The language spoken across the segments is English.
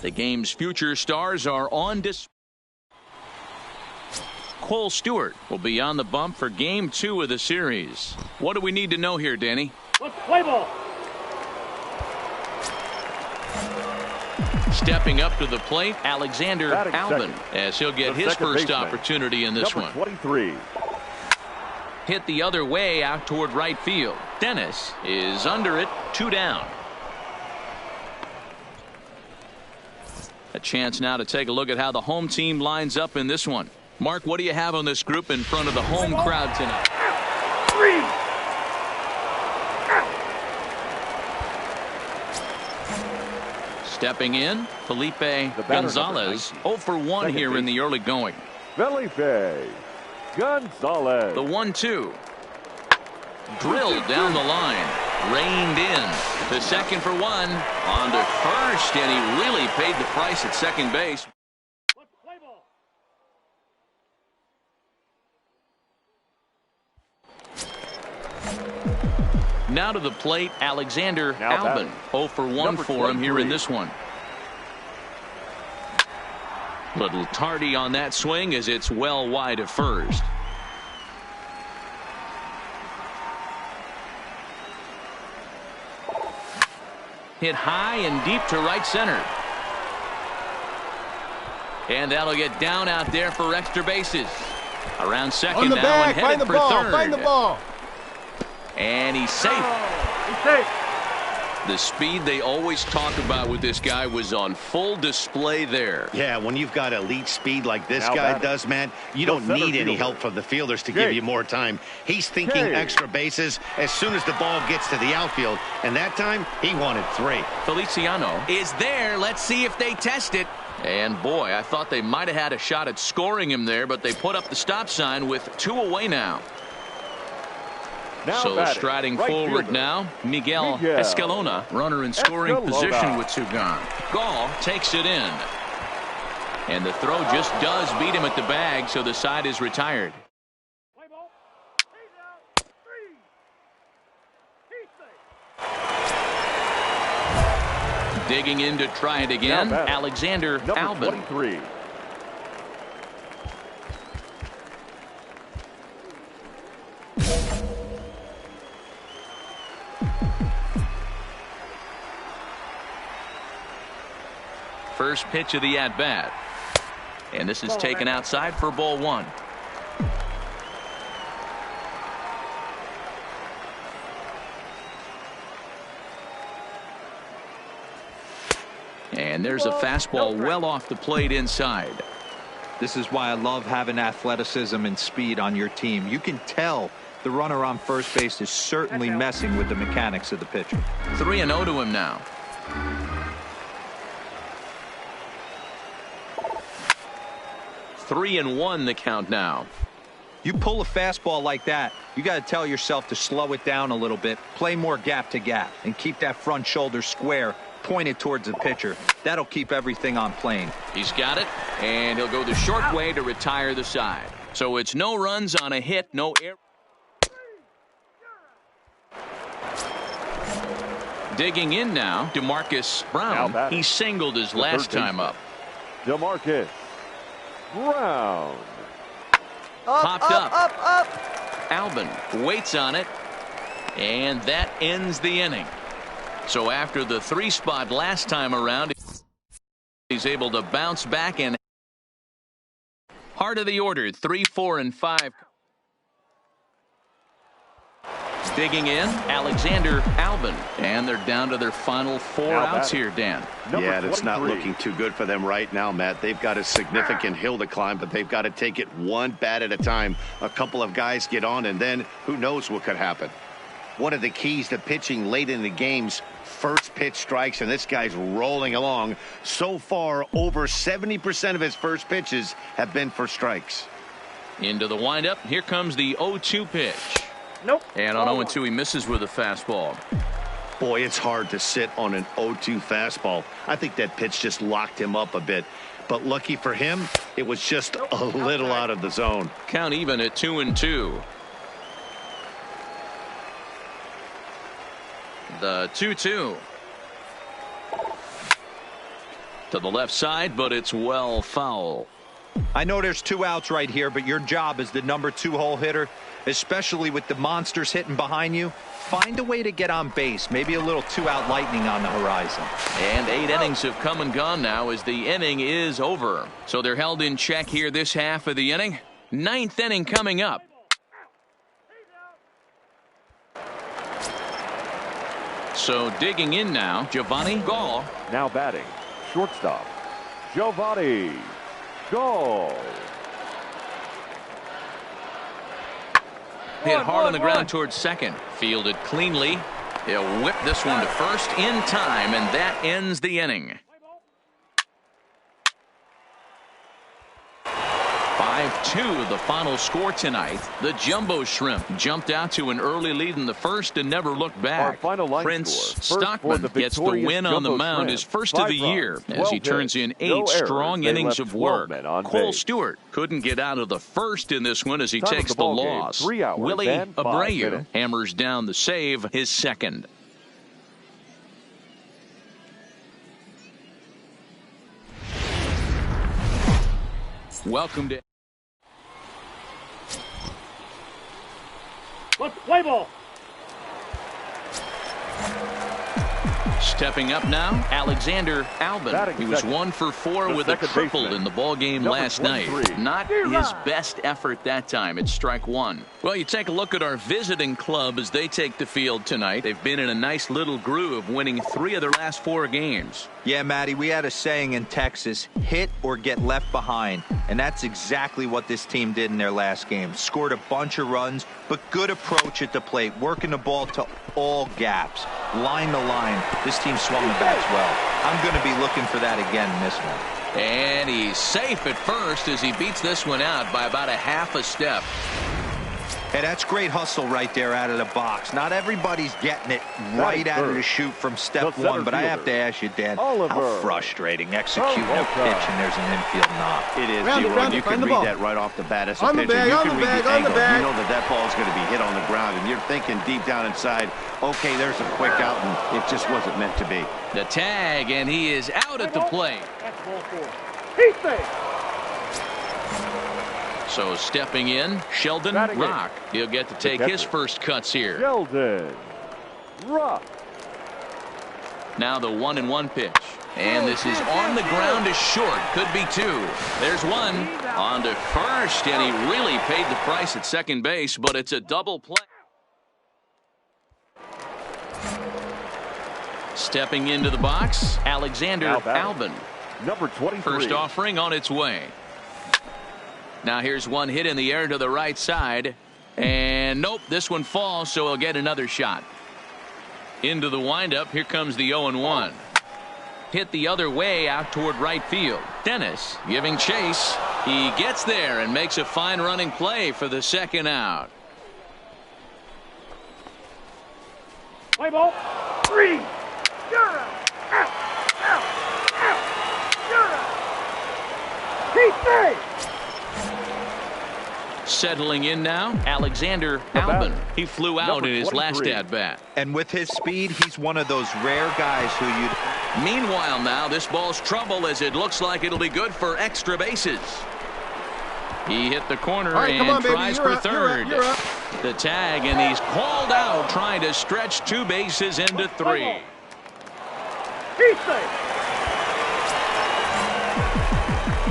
The game's future stars are on display. Cole Stewart will be on the bump for Game 2 of the series. What do we need to know here, Danny? Let's play ball. Stepping up to the plate, Alexander Batting Albin, second. as he'll get his first opportunity in this one. 23. Hit the other way out toward right field. Dennis is under it, 2 down. A chance now to take a look at how the home team lines up in this one. Mark, what do you have on this group in front of the home crowd tonight? 3. Stepping in, Felipe Gonzalez, 0 for 1 here in the early going. Felipe Gonzalez. The 1-2. Drilled down the line. Reined in. The second for 1. On to first, and he really paid the price at second base. Let's play ball. Now to the plate, Alexander Now Albin. batting. 0 for 1 Number for him here in 23. this one. Little tardy on that swing as it's well wide of first. Hit high and deep to right center. And that'll get down out there for extra bases. Around second now and headed for third. Find the ball. And he's safe. He's safe. The speed they always talk about with this guy was on full display there. Yeah, when you've got elite speed like this Now guy batting. does, man, you The don't center need any fielder. help from the fielders to give you more time. He's thinking extra bases as soon as the ball gets to the outfield, and that time he wanted 3. Feliciano is there. Let's see if they test it. And boy, I thought they might have had a shot at scoring him there, but they put up the stop sign with 2 away now. Now So batting, striding right forward fielder. now, Miguel Miguel Escalona, runner in scoring Escalona. position with 2 gone. Gall takes it in. And the throw just does beat him at the bag, so the side is retired. Play ball. He's out. 3. He's safe. Digging in to try it again, Now batting. Alexander Number Albin. 23. First pitch of the at-bat. And this is taken outside for ball 1. And there's a fastball well off the plate inside. This is why I love having athleticism and speed on your team. You can tell the runner on first base is certainly messing with the mechanics of the pitcher. 3-0 to him now. Three and 1 the count now. You pull a fastball like that, you got to tell yourself to slow it down a little bit, play more gap to gap, and keep that front shoulder square, pointed towards the pitcher. That'll keep everything on plane. He's got it, and he'll go the short way to retire the side. So it's no runs on a hit, no air. Digging in now, DeMarcus Brown. batting. He singled his The last third time up. DeMarcus Brown. Popped up. Albin waits on it, and that ends the inning. So after the 3 spot last time around, he's able to bounce back, and heart of the order, 3, 4, and 5. Digging in, Alexander Albin, and they're down to their final 4 Now outs batting. here, Dan. Yeah, that's not 23. looking too good for them right now, Matt. They've got a significant hill to climb, but they've got to take it one bat at a time. A couple of guys get on, and then who knows what could happen. One of the keys to pitching late in the game's first pitch strikes, and this guy's rolling along. So far, over 70% of his first pitches have been for strikes. Into the windup. Here comes the 0-2 pitch. Nope. And on 0-2, he misses with a fastball. Boy, it's hard to sit on an 0-2 fastball. I think that pitch just locked him up a bit. But lucky for him, it was just a little out of the zone. Count even at 2-2. The 2-2. To the left side, but it's well foul. I know there's 2 outs right here, but your job as the number 2 hole hitter, especially with the monsters hitting behind you, find a way to get on base. Maybe a little 2-out lightning on the horizon. And 8 innings have come and gone now as the inning is over. So they're held in check here this half of the inning. 9th inning coming up. So digging in now, Giovanni Gall. Now batting, shortstop, Giovanni Gall. Hit hard on the ground towards second. Fielded cleanly. He'll whip this one to first in time, and that ends the inning. 5-2 the final score tonight. The Jumbo Shrimp jumped out to an early lead in the first and never looked back. Our final line Prince score. Stockman gets the win on the mound, his first of the year, as he turns in 8 strong innings of work. Cole Stewart couldn't get out of the first in this one as he takes the loss. Willie Abreu hammers down the save, his second. Welcome to Let's play ball. stepping up now, Alexander Albin. He was 1 for 4 with a triple in the ball game last night. Not his best effort that time. It's strike 1. Well, you take a look at our visiting club as they take the field tonight. They've been in a nice little groove, winning 3 of their last 4 games. Yeah, Matty, we had a saying in Texas, hit or get left behind. And that's exactly what this team did in their last game. Scored a bunch of runs, but good approach at the plate, working the ball to all gaps, line to line. This team swung the bats well. I'm going to be looking for that again in this one. And he's safe at first as he beats this one out by about a half a step. Hey, that's great hustle right there out of the box. Not everybody's getting it right out of the chute from step 1, but I have to ask you, Dan, how frustrating executing a pitch and there's an infield knock. It is, D-Ron. You can read that right off the bat as a pitcher. You can read the angle. You know that that ball is going to be hit on the ground, and you're thinking deep down inside, okay, there's a quick out, and it just wasn't meant to be. The tag, and he is out at the plate. That's ball 4. He's safe. So stepping in, Sheldon Rock. He'll get to take his first cuts here. Sheldon Rock. Now the 1-1 pitch. And this is on the ground is short. Could be 2. There's 1. On to first, and he really paid the price at second base, but it's a double play. Stepping into the box, Alexander Albin. Number 23. First offering on its way. Now here's one hit in the air to the right side. And nope, this one falls, so he'll get another shot. Into the windup, here comes the 0-1. Hit the other way out toward right field. Dennis giving chase. He gets there and makes a fine running play for the second out. Play ball. 3. You're out. Out. You're out. He's safe. Settling in now, Alexander Albin. He flew out in his last at-bat. And with his speed, he's one of those rare guys who you'd... Meanwhile now, this ball's trouble as it looks like it'll be good for extra bases. He hit the corner and tries for third. The tag, and he's called out trying to stretch 2 bases into 3. He's safe.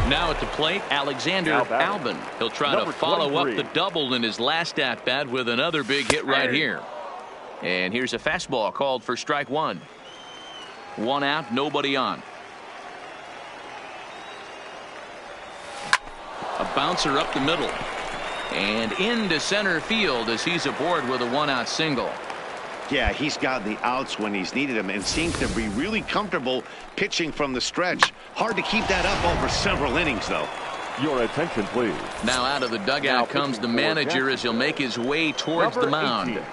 Now at the plate, Alexander Albin. He'll try to follow up the double in his last at-bat with another big hit right here. And here's a fastball called for strike 1. 1 out, nobody on. A bouncer up the middle. And into center field as he's aboard with a 1-out single. Yeah, he's gotten the outs when he's needed them and seems to be really comfortable pitching from the stretch. Hard to keep that up over several innings, though. Your attention, please. Now out of the dugout comes the manager as he'll make his way towards the mound. 18.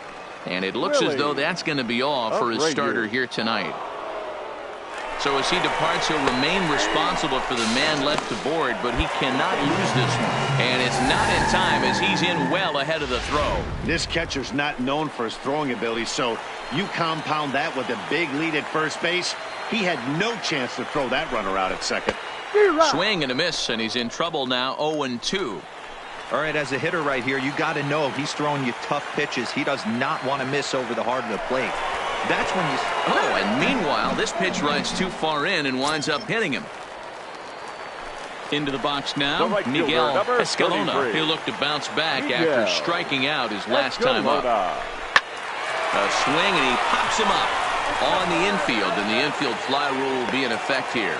And it looks as though that's going to be all for his starter here tonight. So as he departs, he'll remain responsible for the man left to board, but he cannot lose this one. And it's not in time as he's in well ahead of the throw. This catcher's not known for his throwing ability, so you compound that with a big lead at first base. He had no chance to throw that runner out at second. Swing and a miss, and he's in trouble now, 0-2. All right, as a hitter right here, you got to know he's throwing you tough pitches. He does not want to miss over the heart of the plate. That's when you... Oh, and meanwhile, this pitch rides too far in and winds up hitting him. Into the box now, right fielder, Miguel number Escalona. 33. He'll look to bounce back Miguel after striking out his last time up. A swing, and he pops him up on the infield, and the infield fly rule will be in effect here.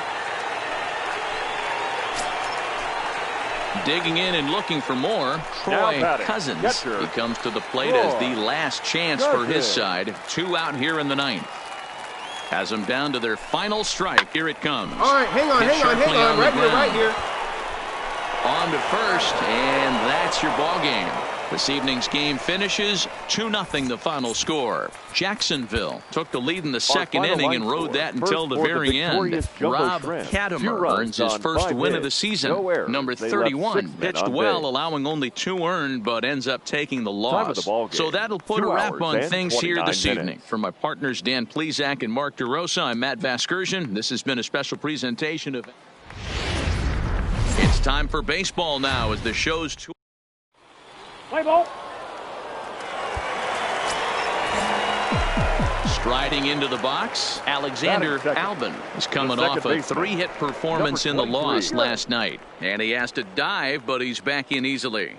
Digging in and looking for more, Troy Cousins. He comes to the plate as the last chance for his side. 2 out here in the 9th. Has them down to their final strike. Here it comes. All right, hang on. Right here. On to first, and that's your ball game. This evening's game finishes 2-0 the final score. Jacksonville took the lead in the second inning and rode that until the very end. Rob Katimer earns his first win of the season. Number 31 pitched well, allowing only 2 earned, but ends up taking the loss. So that'll put a wrap on things here this evening. For my partners Dan Plesac and Mark DeRosa, I'm Matt Vasgersian. This has been a special presentation of... It's time for baseball now as the show's... Play ball. Striding into the box, Alexander Albin is coming off a 3-hit performance in the loss last night. And he has to dive, but he's back in easily.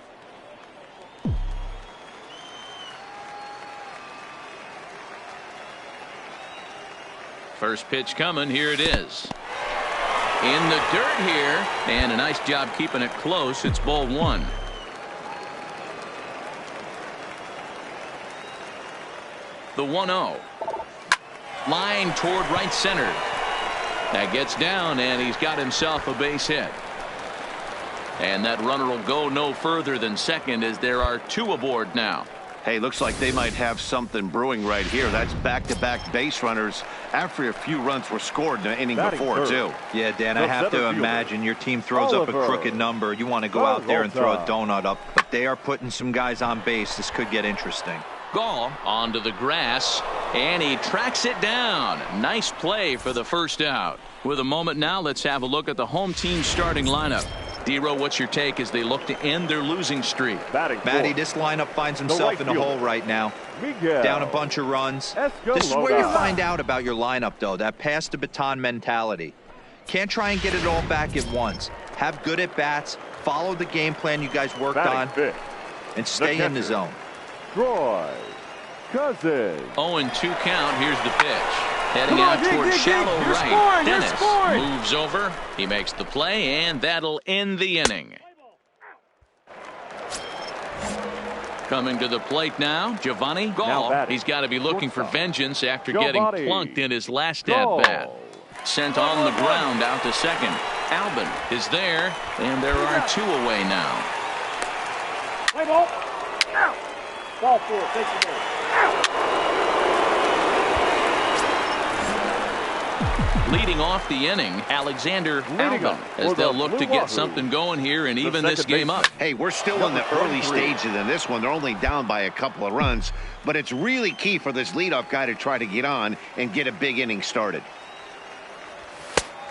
First pitch coming, here it is. In the dirt here, and a nice job keeping it close. It's ball 1. The 1-0. Line toward right center. That gets down, and he's got himself a base hit. And that runner will go no further than second as there are 2 aboard now. Hey, looks like they might have something brewing right here. That's back-to-back base runners after a few runs were scored in the inning before, too. Yeah, Dan, I have to imagine your team throws up a crooked number. You want to go out there and throw a donut up. But they are putting some guys on base. This could get interesting. Gall onto the grass, and he tracks it down. Nice play for the first out. With a moment now, let's have a look at the home team starting lineup. D-Row, what's your take as they look to end their losing streak? Matty, this lineup finds himself in a hole right now. Down a bunch of runs. This is where you find out about your lineup, though. That pass to baton mentality. Can't try and get it all back at once. Have good at bats. Follow the game plan you guys worked on. And stay in the zone. Troy Cousins. 0-2 count. Here's the pitch. Heading out toward shallow right. Dennis moves over. He makes the play, and that'll end the inning. Coming to the plate now, Giovanni Gall. He's got to be looking for vengeance after getting plunked in his last at-bat. Sent on the ground out to second. Albin is there, and there are 2 away now. Play ball. Out. Ball 4. Take the ball. Out. Leading off the inning, Alexander Albin, as they'll look to get something going here and even this game up. Hey, we're still in the early stages in this one. They're only down by a couple of runs, but it's really key for this leadoff guy to try to get on and get a big inning started.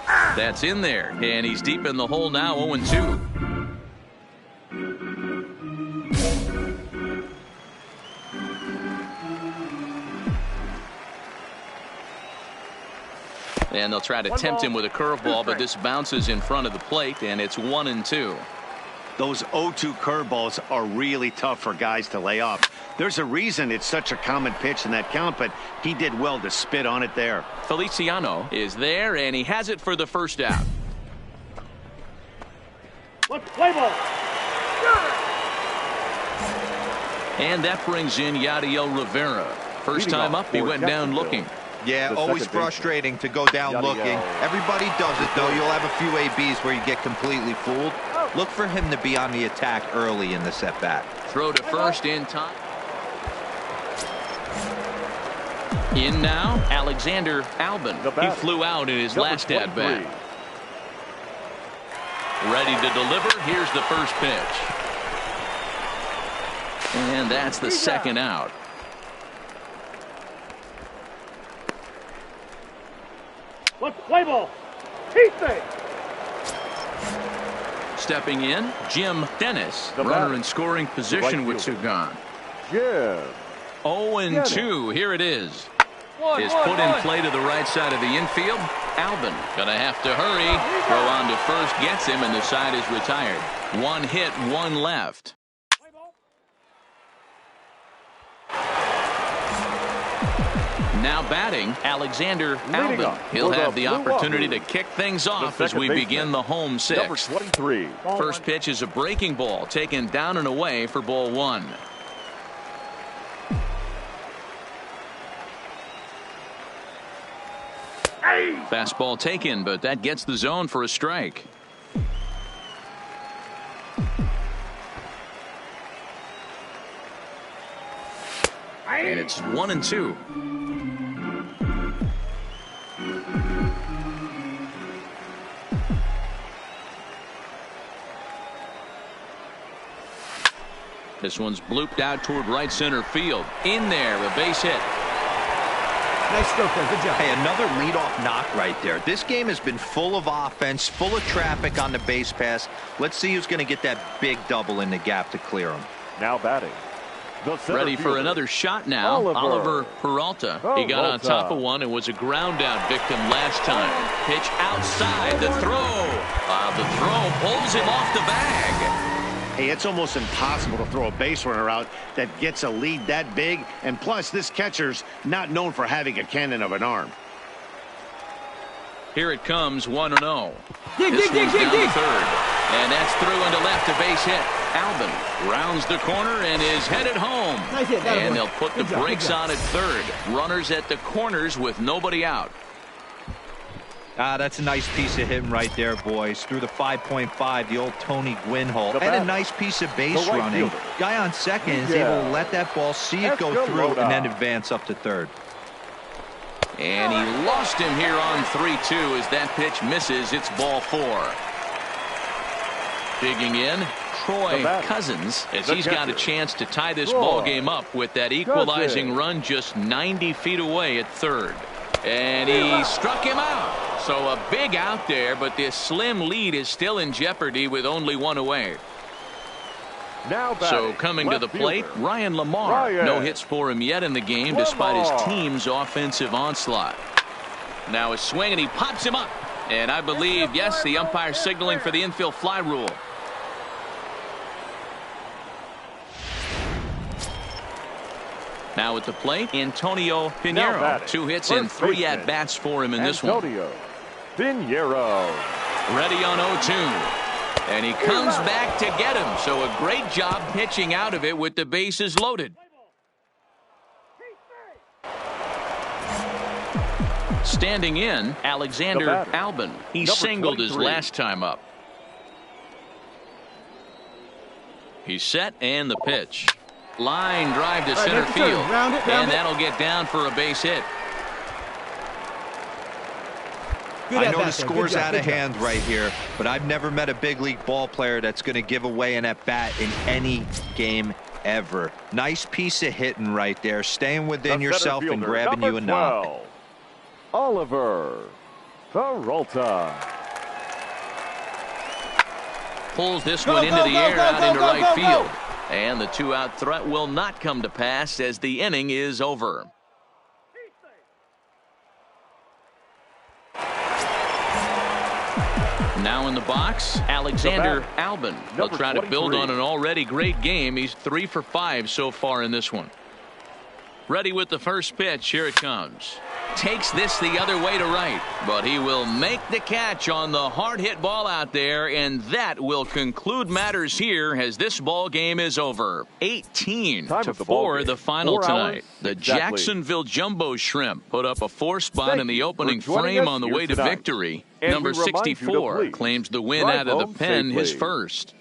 That's in there, and he's deep in the hole now, 0-2. And they'll try to tempt him with a curveball, but this bounces in front of the plate, and it's 1-2. Those 0-2 curveballs are really tough for guys to lay off. There's a reason it's such a common pitch in that count, but he did well to spit on it there. Feliciano is there, and he has it for the first out. Let's play ball. And that brings in Yadiel Rivera. First time up, he went down looking. Yeah, always frustrating to go down looking. Everybody does it, though. You'll have a few ABs where you get completely fooled. Look for him to be on the attack early in the at-bat. Throw to first in time. In now, Alexander Albin. He flew out in his last at-bat. Ready to deliver. Here's the first pitch. And that's the second out. Let's play ball. Heat thing. Stepping in, Jim Dennis. Runner in scoring position with two gone. Jim. 0-2. Here it is. Is put in play to the right side of the infield. Albin gonna have to hurry. Throw on to first gets him, and the side is retired. One hit, one left. Now batting, Alexander Albin. He'll have the opportunity to kick things off as we begin the home sixth. Number 23. First pitch is a breaking ball taken down and away for ball one. Fastball taken, but that gets the zone for a strike. And it's 1-2. This one's blooped out toward right center field. In there, a base hit. Nice stroke there. Good job. Hey, another leadoff knock right there. This game has been full of offense, full of traffic on the base pass. Let's see who's going to get that big double in the gap to clear him. Now batting. Ready for another shot now. Oliver Peralta. He got on top of one and was a ground out victim last time. Pitch outside. The throw. The throw pulls him off the bag. Hey, it's almost impossible to throw a base runner out that gets a lead that big. And plus, this catcher's not known for having a cannon of an arm. Here it comes, 1-0. This one's down to third. And that's through into left, a base hit. Albin rounds the corner and is headed home. Nice hit, and they'll put the brakes on at third. Runners at the corners with nobody out. That's a nice piece of hitting right there, boys. Through the 5.5, the old Tony Gwynn hole. And a nice piece of base running. Guy on second is able to let that ball, see it go through, and then advance up to third. And he lost him here on 3-2 as that pitch misses. It's ball four. Digging in, Troy Cousins, as he's got a chance to tie this ball game up with that equalizing run just 90 feet away at third. And he struck him out. So a big out there, but this slim lead is still in jeopardy with only one away. Now so coming to the plate, Ryan Lamar. No hits for him yet in the game despite his team's offensive onslaught. Now a swing and he pops him up. And I believe, yes, the umpire signaling for the infield fly rule. Now at the plate, Antonio Pinheiro. 2 hits and 3 at-bats for him in this one. Antonio Pinheiro. Ready on 0-2. And he comes back to get him. So a great job pitching out of it with the bases loaded. Standing in, Alexander Albin. He singled his last time up. He's set and the pitch. Line drive to center field. And that'll get down for a base hit. I know the score's out of hand right here, but I've never met a big league ball player that's going to give away an at-bat in any game ever. Nice piece of hitting right there, staying within yourself and grabbing you a knock. Oliver Peralta. Pulls this one into the air out into right field. And the 2-out threat will not come to pass as the inning is over. Now in the box, Alexander Albin. He'll try to build on an already great game. He's 3 for 5 so far in this one. Ready with the first pitch. Here it comes. Takes this the other way to right, but he will make the catch on the hard hit ball out there, and that will conclude matters here as this ball game is over. 18-4 the final tonight. The Jacksonville Jumbo Shrimp put up a 4-spot in the opening frame on the way to victory. Number 64 claims the win out of the pen, his first.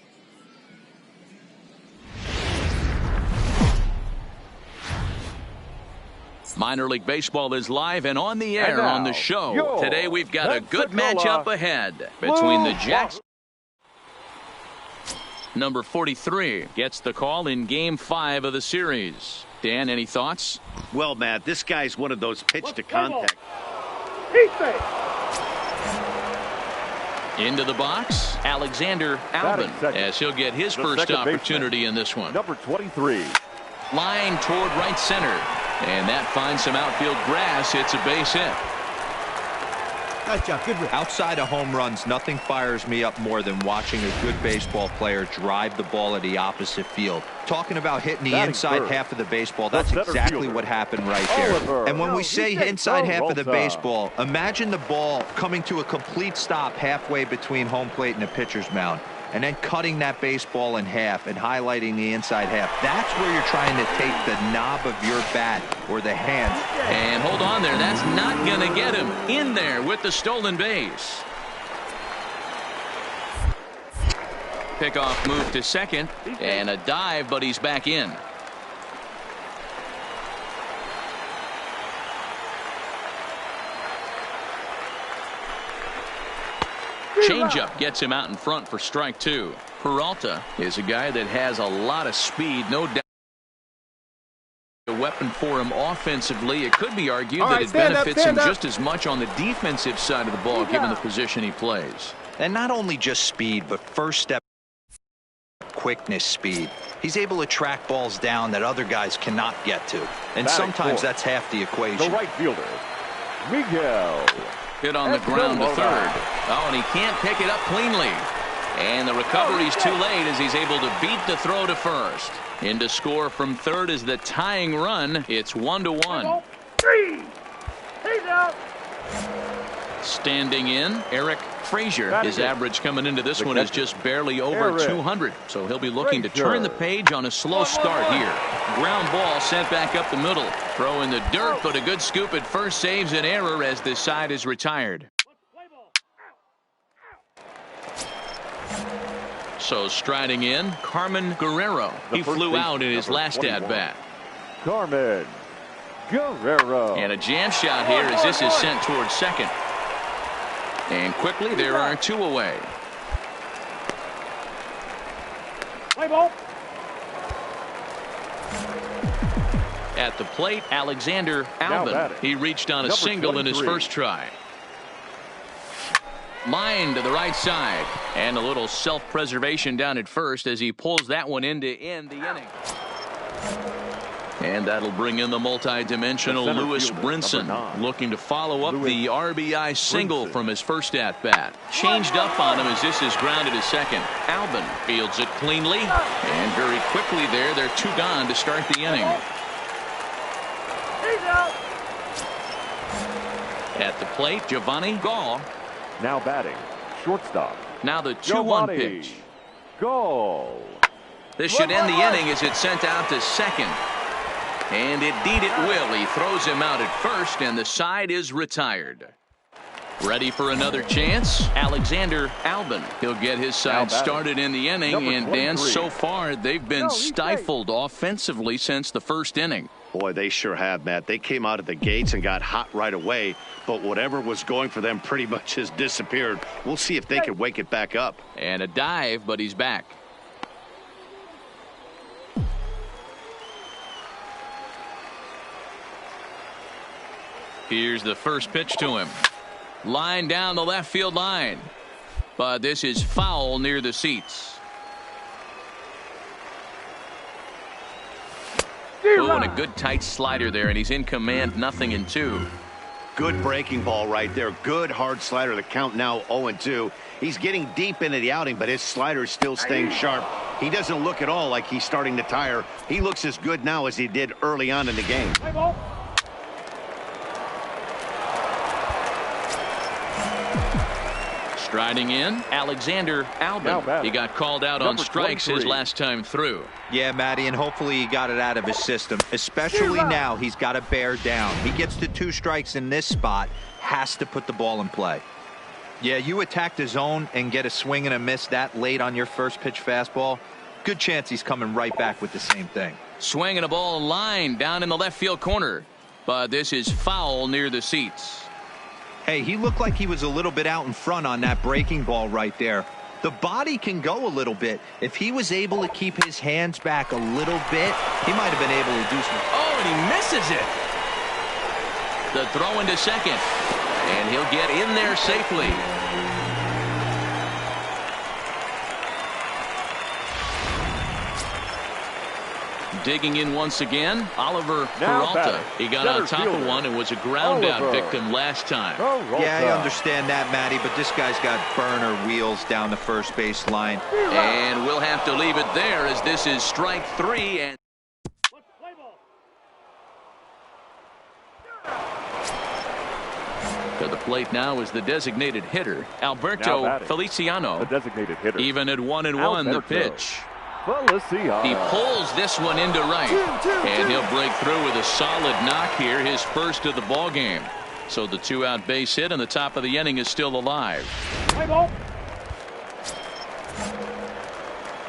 Minor League Baseball is live and on the And air now, on the show. your Today we've got a good Pensacola matchup ahead between the Blue Jacks. Number 43 gets the call in Game 5 of the series. Dan, any thoughts? Well, Matt, this guy's one of those pitch to contact. Defense. Into the box, Alexander Albin, second. as he'll get his The first second baseman. opportunity in this one. Number 23. Line toward right center. And that finds some outfield grass. It's a base hit. Nice job. Good rip. Outside of home runs, nothing fires me up more than watching a good baseball player drive the ball at the opposite field. Talking about hitting the Batting inside first. half of the baseball, The that's center exactly fielder. what happened right there. Oliver. And when we say He inside takes half of the Travolta. baseball, imagine the ball coming to a complete stop halfway between home plate and the pitcher's mound, and then cutting that baseball in half and highlighting the inside half. That's where you're trying to take the knob of your bat or the hand. And hold on there. That's not going to get him in there with the stolen base. Pickoff move to second and a dive, but he's back in. Changeup gets him out in front for strike two. Peralta is a guy that has a lot of speed, no doubt. A weapon for him offensively. It could be argued that it benefits him just as much on the defensive side of the ball, given the position he plays. And not only just speed, but first step quickness, speed. He's able to track balls down that other guys cannot get to. And Batting sometimes fourth. that's half the equation. The right fielder, Miguel. Hit on the ground to third. Oh, and he can't pick it up cleanly. And the recovery's too late as he's able to beat the throw to first. In to score from third is the tying run. It's 1-1. 3. He's out. Standing in, Eric Frazier. His average coming into this one is just barely over Eric 200. So he'll be looking to Frazier. turn the page on a slow start here. Ground ball sent back up the middle. Throw in the dirt, but a good scoop at first saves an error as this side is retired. So striding in, Carmen Guerrero. He first flew baseman, out in his number last 21. at-bat. Carmen Guerrero. And a jam shot here as this is sent towards second. And quickly there are two away. Play ball. At the plate, Alexander Albin. batting. He reached on a Number single in his 23. first try. Line to the right side. And a little self-preservation down at first as he pulls that one in to end the inning. And that'll bring in the multi-dimensional The center Lewis fielder, Brinson, number 9. looking to follow up Lewis the RBI single Brinson. from his first at-bat. Changed up on him as this is grounded to second. Albin fields it cleanly. And very quickly there, they're two gone to start the inning. He's out. At the plate, Giovanni Gall. Now batting, shortstop. Now the 2-1 Giovanni pitch. Gall. This should end the inning as it's sent out to second. And indeed it will. He throws him out at first, and the side is retired. Ready for another chance? Alexander Albin. He'll get his side batting. started in the inning, Number and Dan, 23. so far they've been stifled offensively since the first inning. Boy, they sure have, Matt. They came out of the gates and got hot right away, but whatever was going for them pretty much has disappeared. We'll see if they can wake it back up. And a dive, but he's back. Here's the first pitch to him. Line down the left field line. But this is foul near the seats. Oh, and a good tight slider there, and he's in command, 0-2. Good breaking ball right there. Good hard slider. The count now 0-2. He's getting deep into the outing, but his slider is still staying sharp. He doesn't look at all like he's starting to tire. He looks as good now as he did early on in the game. Play ball. Striding in, Alexander Now Albin. batting. He got called out on Number strikes his 23. last time through. Yeah, Matty, and hopefully he got it out of his system. Especially now, he's got to bear down. He gets to 2 strikes in this spot, has to put the ball in play. Yeah, you attack the zone and get a swing and a miss that late on your first pitch fastball. Good chance he's coming right back with the same thing. Swinging a ball line down in the left field corner. but this is foul near the seats. Hey, he looked like he was a little bit out in front on that breaking ball right there. The body can go a little bit. If he was able to keep his hands back a little bit, he might have been able to do something. Oh, and he misses it. The throw into second, and he'll get in there safely. Digging in once again, Oliver Peralta. He got on top of one and was a ground out victim last time. Yeah, I understand that, Matty, but this guy's got burner wheels down the first base line. And we'll have to leave it there as this is strike 3. And to the plate now is the designated hitter, Alberto Feliciano. The designated hitter. Even at 1-1, the pitch. Feliciano. He pulls this one into right, and he'll break through with a solid knock here, his first of the ball game. So the 2-out base hit, and the top of the inning is still alive.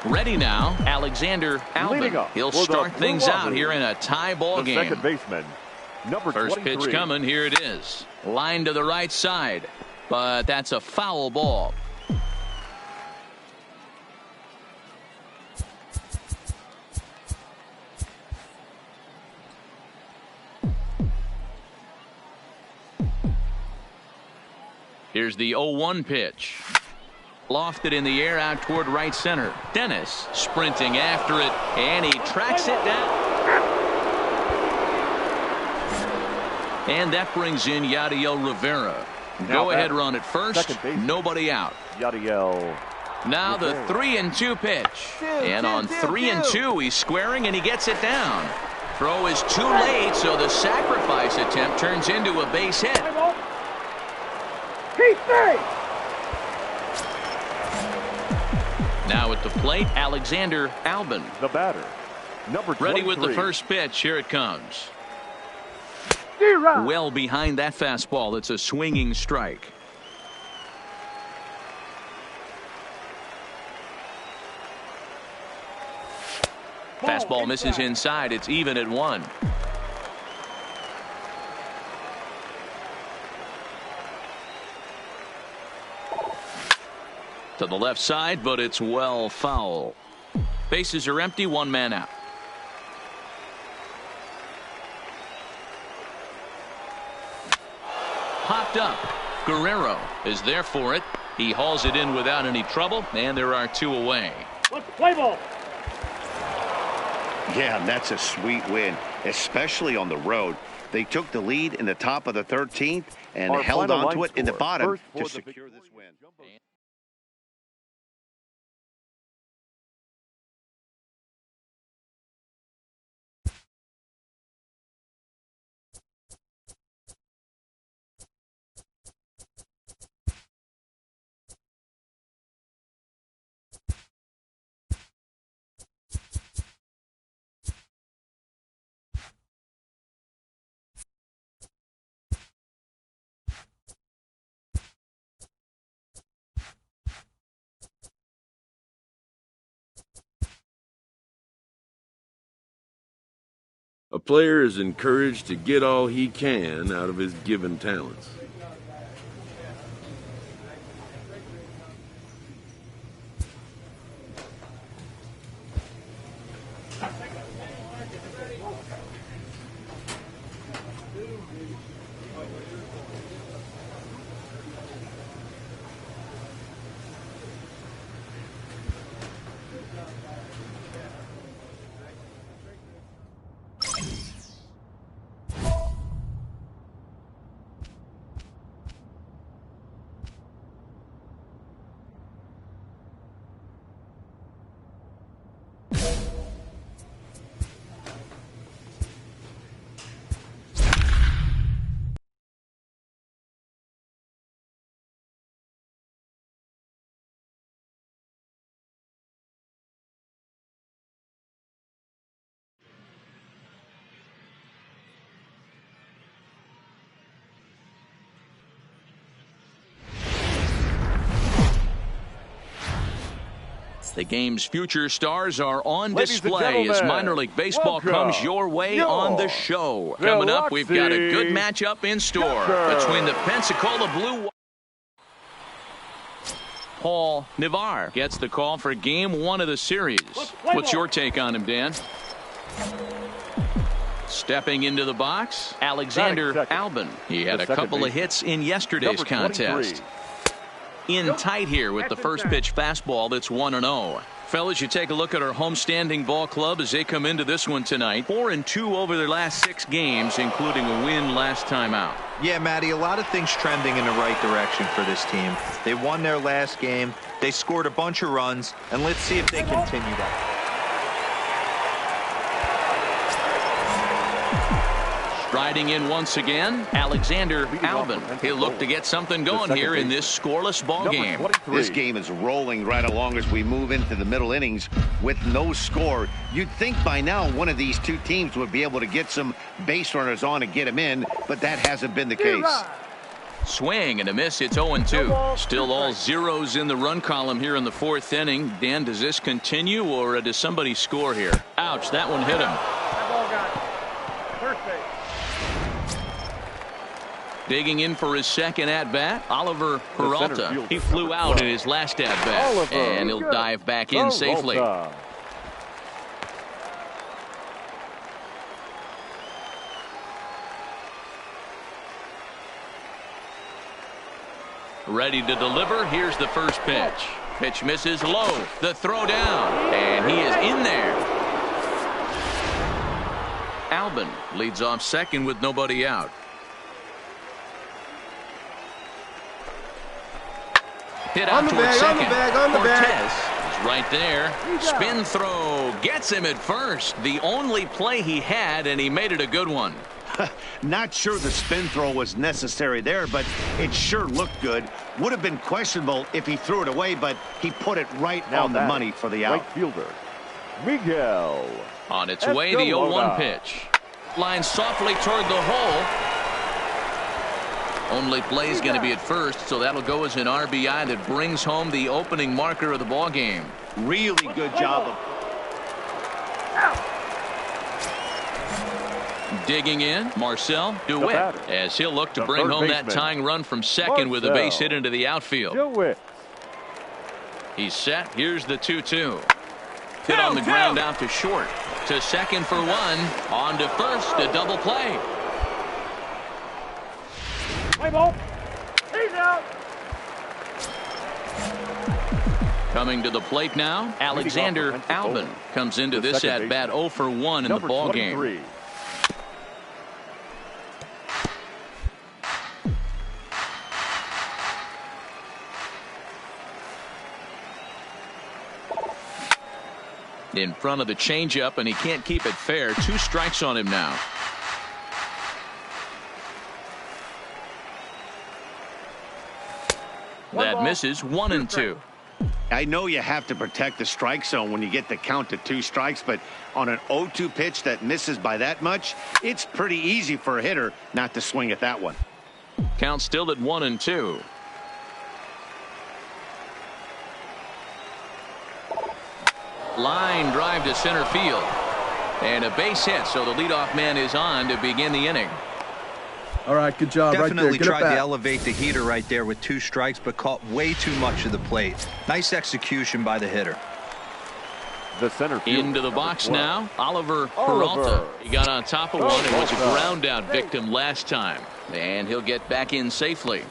Ready now, Alexander Albin. He'll start things out here in a tie ball game. Second baseman, number First 23. pitch coming. Here it is. Line to the right side, but that's a foul ball. Here's the 0-1 pitch. Lofted in the air out toward right center. Dennis sprinting after it, and he tracks it down. And that brings in Yadiel Rivera. Go ahead run at first. Nobody out. Yadiel. Now the 3-2 pitch. And on 3-2, he's squaring, and he gets it down. Throw is too late, so the sacrifice attempt turns into a base hit. Now at the plate, Alexander Albin. The batter, number 23. Ready with the first pitch. Here it comes. Well behind that fastball. It's a swinging strike. Fastball misses inside. It's even at 1. To the left side, but it's well foul. Bases are empty, 1 man out. Popped up. Guerrero is there for it. He hauls it in without any trouble, and there are 2 away. Play ball. Yeah, and that's a sweet win, especially on the road. They took the lead in the top of the 13th and held on to it in the bottom to secure this win. A player is encouraged to get all he can out of his given talents. The game's future stars are on Ladies and display as gentlemen, minor league baseball welcome comes your way on the show. Coming up, we've got a good matchup in store between the Pensacola Blue. Paul Navarre gets the call for game 1 of the series. What's your take on him, Dan? Stepping into the box, Alexander Albin. He had a couple of hits in yesterday's contest. In tight here with the first pitch fastball that's 1-0. Fellas, you take a look at our homestanding ball club as they come into this one tonight. 4-2 over their last 6 games, including a win last time out. Yeah, Matty, a lot of things trending in the right direction for this team. They won their last game. They scored a bunch of runs, and let's see if they continue that. Striding in once again, Alexander Albin. He'll look to get something going here in this scoreless ball game. This game is rolling right along as we move into the middle innings with no score. You'd think by now one of these two teams would be able to get some base runners on and get them in, but that hasn't been the case. Swing and a miss. It's 0-2. Still all zeros in the run column here in the 4th inning. Dan, does this continue or does somebody score here? Ouch, that one hit him. That ball got first base. Digging in for his second at-bat, Oliver Peralta. He flew out in his last at-bat, and he'll dive back in safely. Ready to deliver. Here's the first pitch. Pitch misses low. The throw down, and he is in there. Albin leads off second with nobody out. Hit out towards second. Cortez is right there. Spin throw gets him at first. The only play he had, and he made it a good one. Not sure the spin throw was necessary there, but it sure looked good. Would have been questionable if he threw it away, but he put it right on the money for the out. Right fielder, Miguel. On its way, the 0-1 pitch. Line softly toward the hole. Only play is going to be at first, so that'll go as an RBI that brings home the opening marker of the ball game. Really good job of digging in, Marcel DeWitt, as he'll look to bring home that tying run from second with a base hit into the outfield. DeWitt. He's set. Here's the 2-2. Hit on the ground out to short. To second for one. On to first. A double play. Play ball. He's out. Coming to the plate now, Alexander Albin comes into this at bat 0 for 1 in the ball game. In front of the changeup, and he can't keep it fair. 2 strikes on him now. That misses. 1-2. I know you have to protect the strike zone when you get the count to 2 strikes, but on an 0-2 pitch that misses by that much, it's pretty easy for a hitter not to swing at that one. Count still at 1-2. Line drive to center field. And a base hit, so the leadoff man is on to begin the inning. All right, good job. Definitely right there. tried to elevate the heater right there with 2 strikes, but caught way too much of the plate. Nice execution by the hitter. The center field. Into the box now, Oliver Peralta. He got on top of one and was a ground out victim last time. And he'll get back in safely.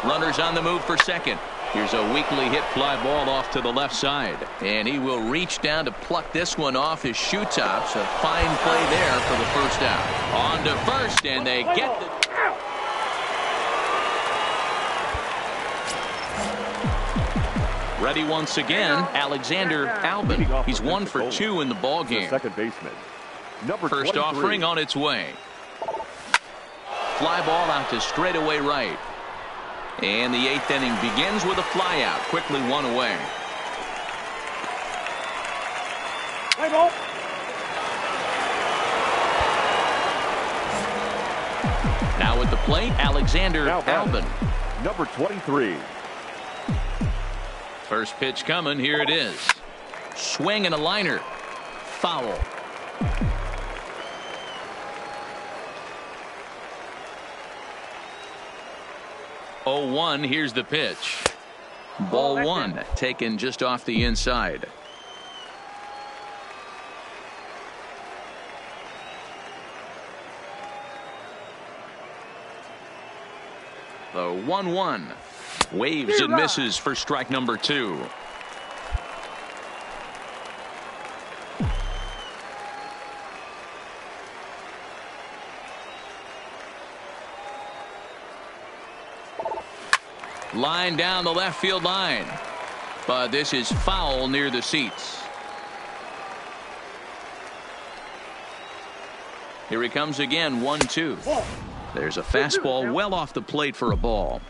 Runners on the move for second. Here's a weakly hit fly ball off to the left side. And he will reach down to pluck this one off his shoe tops. A fine play there for the first out. On to first, and they get the... Ready once again, Alexander Albin. He's 1 for 2 in the ball game. Second baseman. First offering on its way. Fly ball out to straightaway right. And the 8th inning begins with a fly out. Quickly 1 away. Play ball. Now at the plate, Alexander Albin. Number 23. First pitch coming. Here it is. Swing and a liner. Foul. Oh, 1. Here's the pitch. Ball 1 taken just off the inside. The 1-1. Waves and misses for strike number 2. Line down the left field line. But this is foul near the seats. Here he comes again, 1-2. There's a fastball well off the plate for a ball.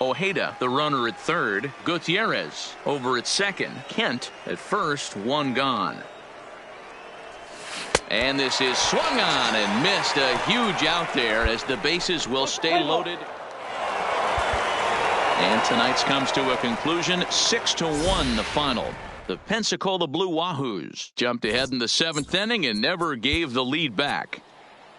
Ojeda, the runner at third. Gutierrez over at second. Kent at first, 1 gone. And this is swung on and missed. A huge out there as the bases will stay loaded. And tonight's comes to a conclusion, 6-1 the final. The Pensacola Blue Wahoos jumped ahead in the 7th inning and never gave the lead back.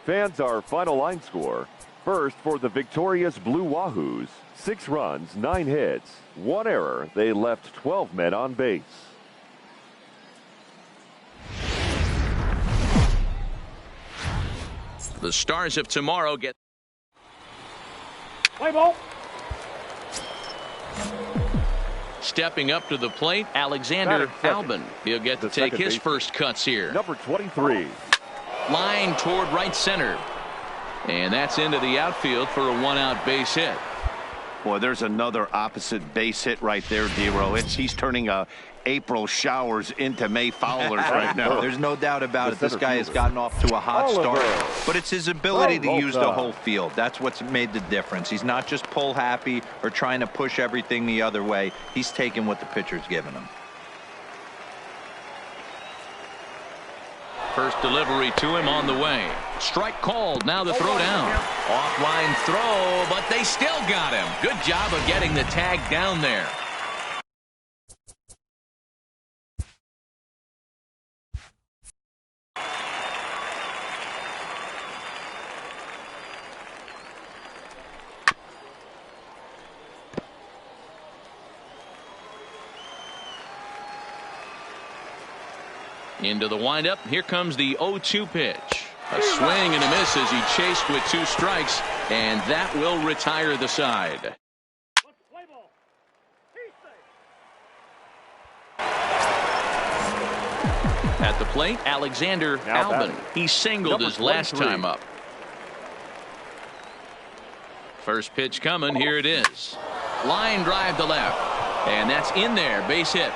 Fans, our final line score. First for the victorious Blue Wahoos. 6 runs, 9 hits, 1 error. They left 12 men on base. The Stars of tomorrow get... Play ball. Stepping up to the plate, Alexander Albin. He'll get to take his first cuts here. Number 23. Line toward right center. And that's into the outfield for a 1-out base hit. Boy, there's another opposite base hit right there, D-Row. He's turning April showers into May foulers right now. There's no doubt about it. This guy has gotten off to a hot start, but it's his ability to use the whole field. That's what's made the difference. He's not just pull happy or trying to push everything the other way. He's taking what the pitcher's giving him. First delivery to him on the way. Strike called. Now the throw down. Offline throw, but they still got him. Good job of getting the tag down there. Into the windup. Here comes the 0-2 pitch. A swing and a miss as he chased with 2 strikes, and that will retire the side. At the plate, Alexander Albin. He singled his last time up. First pitch coming. Here it is. Line drive to left, and that's in there. Base hit.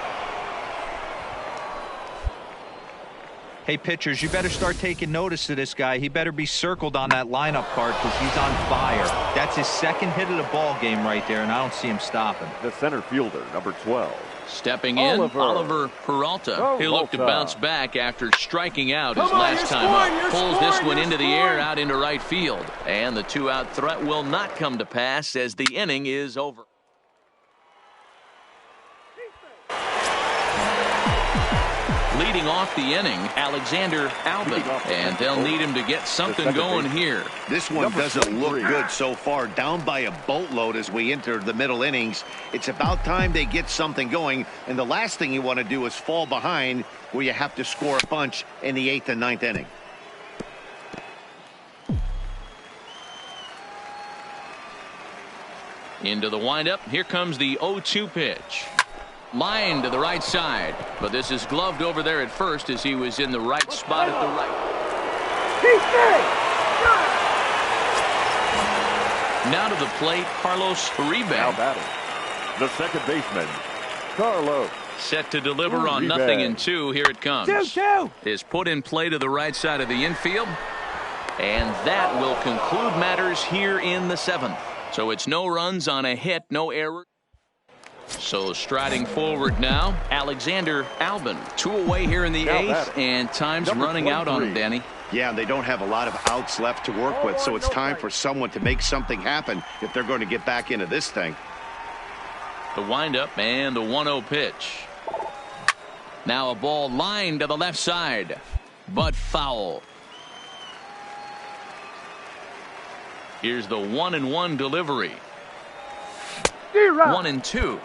Hey, pitchers, you better start taking notice of this guy. He better be circled on that lineup card because he's on fire. That's his 2nd hit of the ball game right there, and I don't see him stopping. The center fielder, number 12. Stepping in, Oliver Peralta. He'll look to bounce back after striking out his last time up. Pulls this one into the air out into right field. And the 2-out threat will not come to pass as the inning is over. Leading off the inning, Alexander Albin, and they'll need him to get something going here. This one doesn't look good so far. Down by a boatload as we enter the middle innings. It's about time they get something going, and the last thing you want to do is fall behind where you have to score a bunch in the 8th and 9th inning. Into the windup. Here comes the 0-2 pitch. Line to the right side, but this is gloved over there at first as he was in the right spot at the right. Now to the plate, Carlos Uribe. Now batting, the second baseman, Carlos. Set to deliver on 0-2. Here it comes. 2-2. Is put in play to the right side of the infield, and that will conclude matters here in the 7th. So it's no runs on a hit, no error. So striding forward now, Alexander Albin. 2 away here in the 8th, and time's running out on him, Danny. Yeah, they don't have a lot of outs left to work with, so it's time for someone to make something happen if they're going to get back into this thing. The windup and the 1-0 pitch. Now a ball lined to the left side, but foul. Here's the 1-1 delivery. 1-2.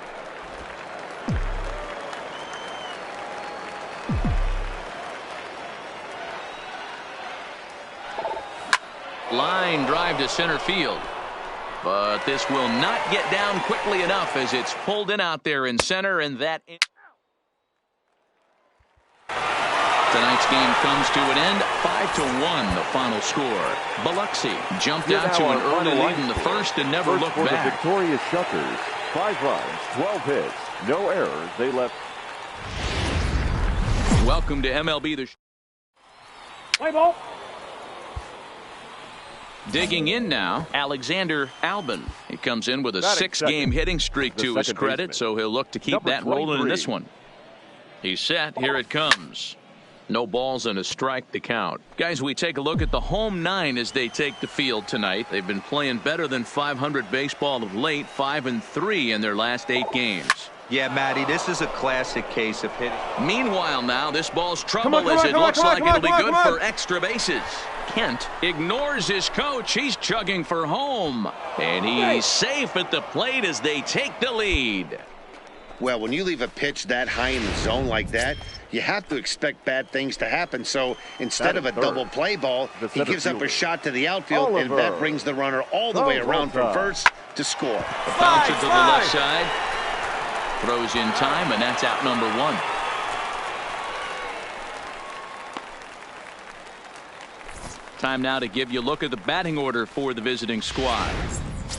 Line drive to center field. But this will not get down quickly enough as it's pulled in out there in center, and that tonight's game comes to an end. 5-1 the final score. Biloxi jumped out to an early lead in the first and never looked back. The victorious Shuckers, 5 runs, 12 hits, no errors. They left. Welcome to MLB. Play ball. Digging in now, Alexander Albin. He comes in with a 6-game hitting streak to his credit, so he'll look to keep that rolling in this one. He's set. Here it comes. No balls and a strike to count. Guys, we take a look at the home 9 as they take the field tonight. They've been playing better than .500 baseball of late, 5-3 in their last 8 games. Yeah, Matty, this is a classic case of hitting. Meanwhile now, this ball's trouble as it looks like it'll be good for extra bases. Kent ignores his coach. He's chugging for home. And he's safe at the plate as they take the lead. Well, when you leave a pitch that high in the zone like that, you have to expect bad things to happen. So instead of a double play ball, he gives up a shot to the outfield, and that brings the runner all the way around from first to score. Bounce it to the left side. Throws in time, and that's out number 1. Time now to give you a look at the batting order for the visiting squad.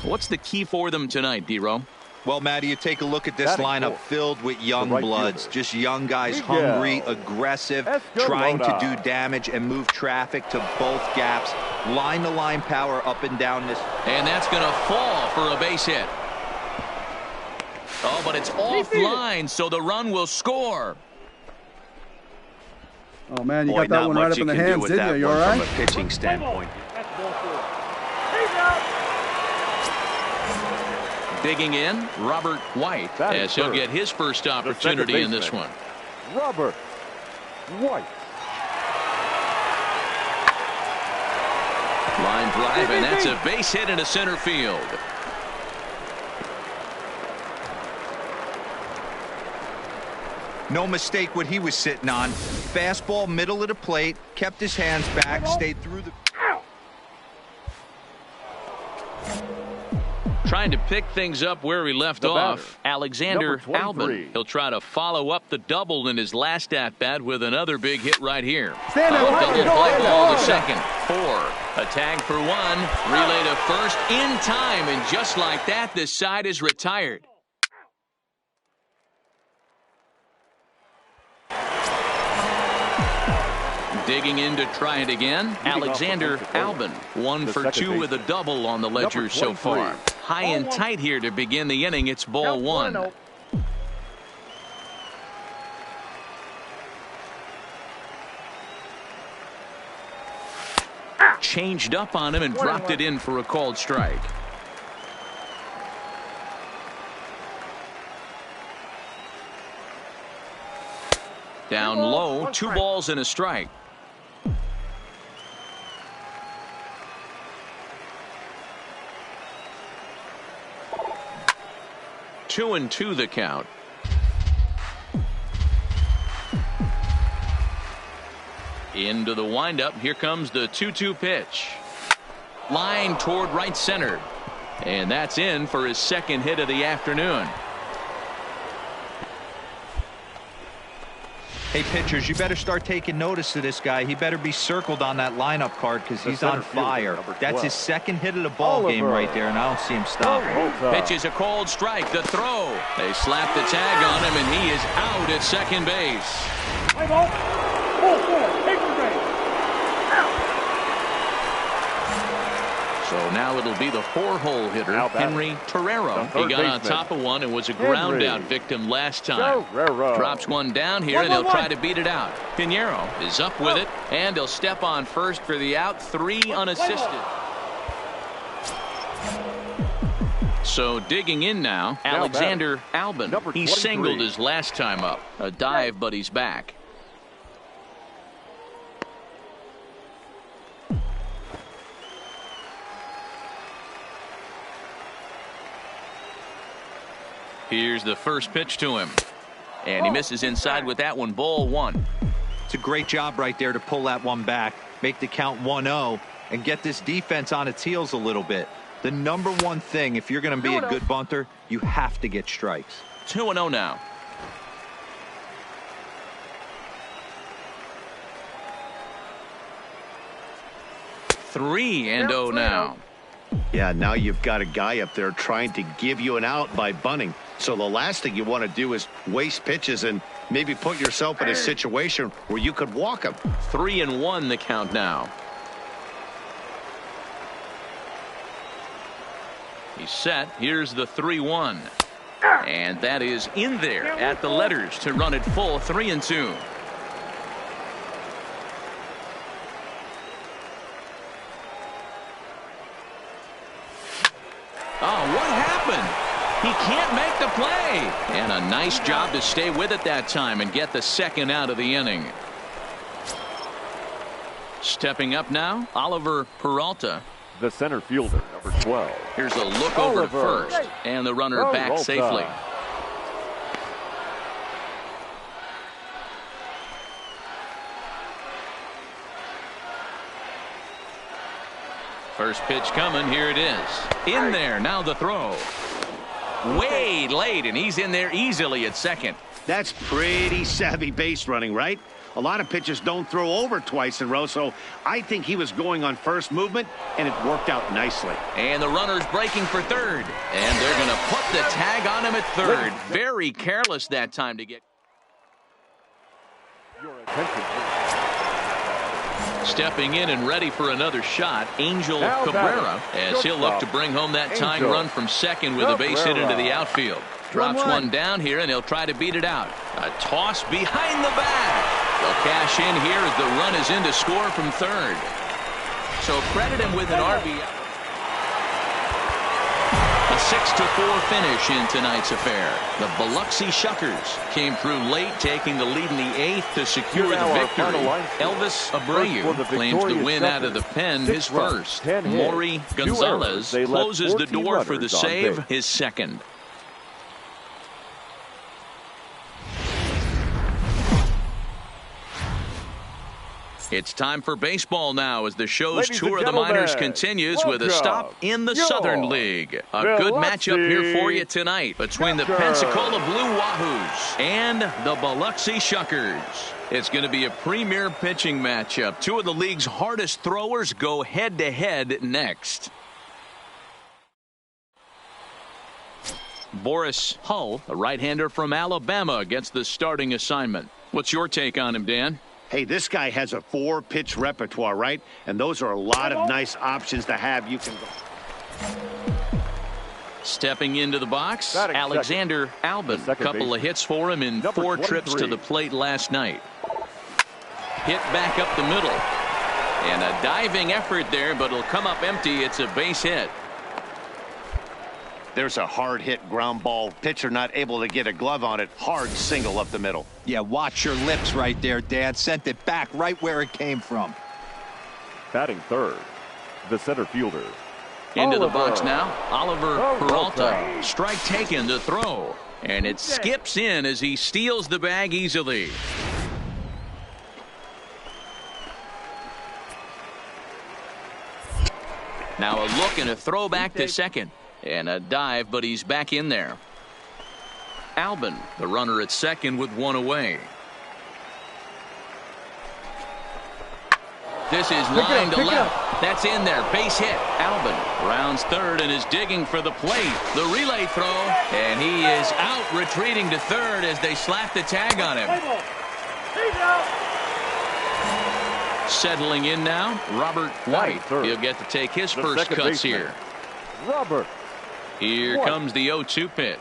What's the key for them tonight, D-Row? Well, Matty, you take a look at this lineup filled with young bloods, just young guys, hungry, aggressive, trying to do damage and move traffic to both gaps. Line-to-line power up and down this. And that's going to fall for a base hit. Oh, but it's offline, so the run will score. Oh, man, you got that one right up in the hands, didn't you? You all right? From a pitching standpoint. Digging in, Robert White, as he'll get his first opportunity in this one. Robert White. Line drive, and that's a base hit into center field. No mistake what he was sitting on. Fastball, middle of the plate, kept his hands back, stayed through the... Trying to pick things up where he left off. Alexander Albin. He'll try to follow up the double in his last at-bat with another big hit right here. Double play ball to second. 4. A tag for 1. Relay to first in time. And just like that, this side is retired. Digging in to try it again. Alexander Albin. 1 for 2 with a double on the ledger so far. High and tight here to begin the inning. It's ball 1. Changed up on him and dropped it in for a called strike. Down low, 2 balls and a strike. Two and 2 the count. Into the windup. Here comes the 2-2 pitch. Line toward right center. And that's in for his second hit of the afternoon. Hey, pitchers, you better start taking notice of this guy. He better be circled on that lineup card because he's on fire. That's his second hit of the ball game right there, and I don't see him stopping. Pitch is a cold strike. The throw. They slap the tag on him, and he is out at second base. Play ball. Full forward. Take the base. So now Now it'll be the 4-hole hitter, Henry Torrero. He got on top of one and was a ground out victim last time. Drops one down here, and he'll try to beat it out. Pinheiro is up with it, and he'll step on first for the out, 3 unassisted. So digging in now, Alexander Albin. He singled his last time up. A dive, but he's back. Here's the first pitch to him. And he misses inside with that one. Ball 1. It's a great job right there to pull that one back, make the count 1-0, and get this defense on its heels a little bit. The number one thing, if you're going to be a good bunter, you have to get strikes. 2-0 now. Three and 0 now. Yeah, now you've got a guy up there trying to give you an out by bunting. So the last thing you want to do is waste pitches and maybe put yourself in a situation where you could walk him. 3-1 the count now. He's set. Here's the 3-1. And that is in there at the letters to run it full. 3-2. Oh, what happened? He can't make the play. And a nice job to stay with it that time and get the second out of the inning. Stepping up now, Oliver Peralta. The center fielder, number 12. Here's a look over to first, and the runner back safely. First pitch coming. Here it is. In there. Now the throw. Way late, and he's in there easily at second. That's pretty savvy base running, right? A lot of pitchers don't throw over twice in a row, so I think he was going on first movement, and it worked out nicely. And the runner's breaking for third, and they're going to put the tag on him at third. Very careless that time to get. Stepping in and ready for another shot, Angel Cabrera, as he'll look to bring home that tying run from second with a base hit into the outfield. Drops one down here, and he'll try to beat it out. A toss behind the back. They'll cash in here as the run is in to score from third. So credit him with an RBI. A 6-4 finish in tonight's affair. The Biloxi Shuckers came through late, taking the lead in the 8th to secure the victory. Elvis Abreu claims the win out of the pen, his first. Maury Gonzalez closes the door for the save, his second. It's time for baseball now as the show's tour of the minors continues with a stop in the Southern League. A good matchup here for you tonight between the Pensacola Blue Wahoos and the Biloxi Shuckers. It's going to be a premier pitching matchup. Two of the league's hardest throwers go head-to-head next. Boris Hull, a right-hander from Alabama, gets the starting assignment. What's your take on him, Dan? Hey, this guy has a 4-pitch repertoire, right? And those are a lot of nice options to have. You can go. Stepping into the box, Alexander Albin. A couple of hits for him in 4 trips to the plate last night. Hit back up the middle. And a diving effort there, but it'll come up empty. It's a base hit. There's a hard hit ground ball. Pitcher not able to get a glove on it. Hard single up the middle. Yeah, watch your lips right there, Dan. Sent it back right where it came from. Batting third, the center fielder. Into the box now, Oliver Peralta. Strike taken to throw. And it skips in as he steals the bag easily. Now a look and a throw back to second. And a dive, but he's back in there. Albin, the runner at second with one away. This is line to left. That's in there. Base hit. Albin rounds third and is digging for the plate. The relay throw. And he is out, retreating to third as they slap the tag on him. Settling in now, Robert White. He'll get to take his first cuts here. Robert. Here comes the 0-2 pitch.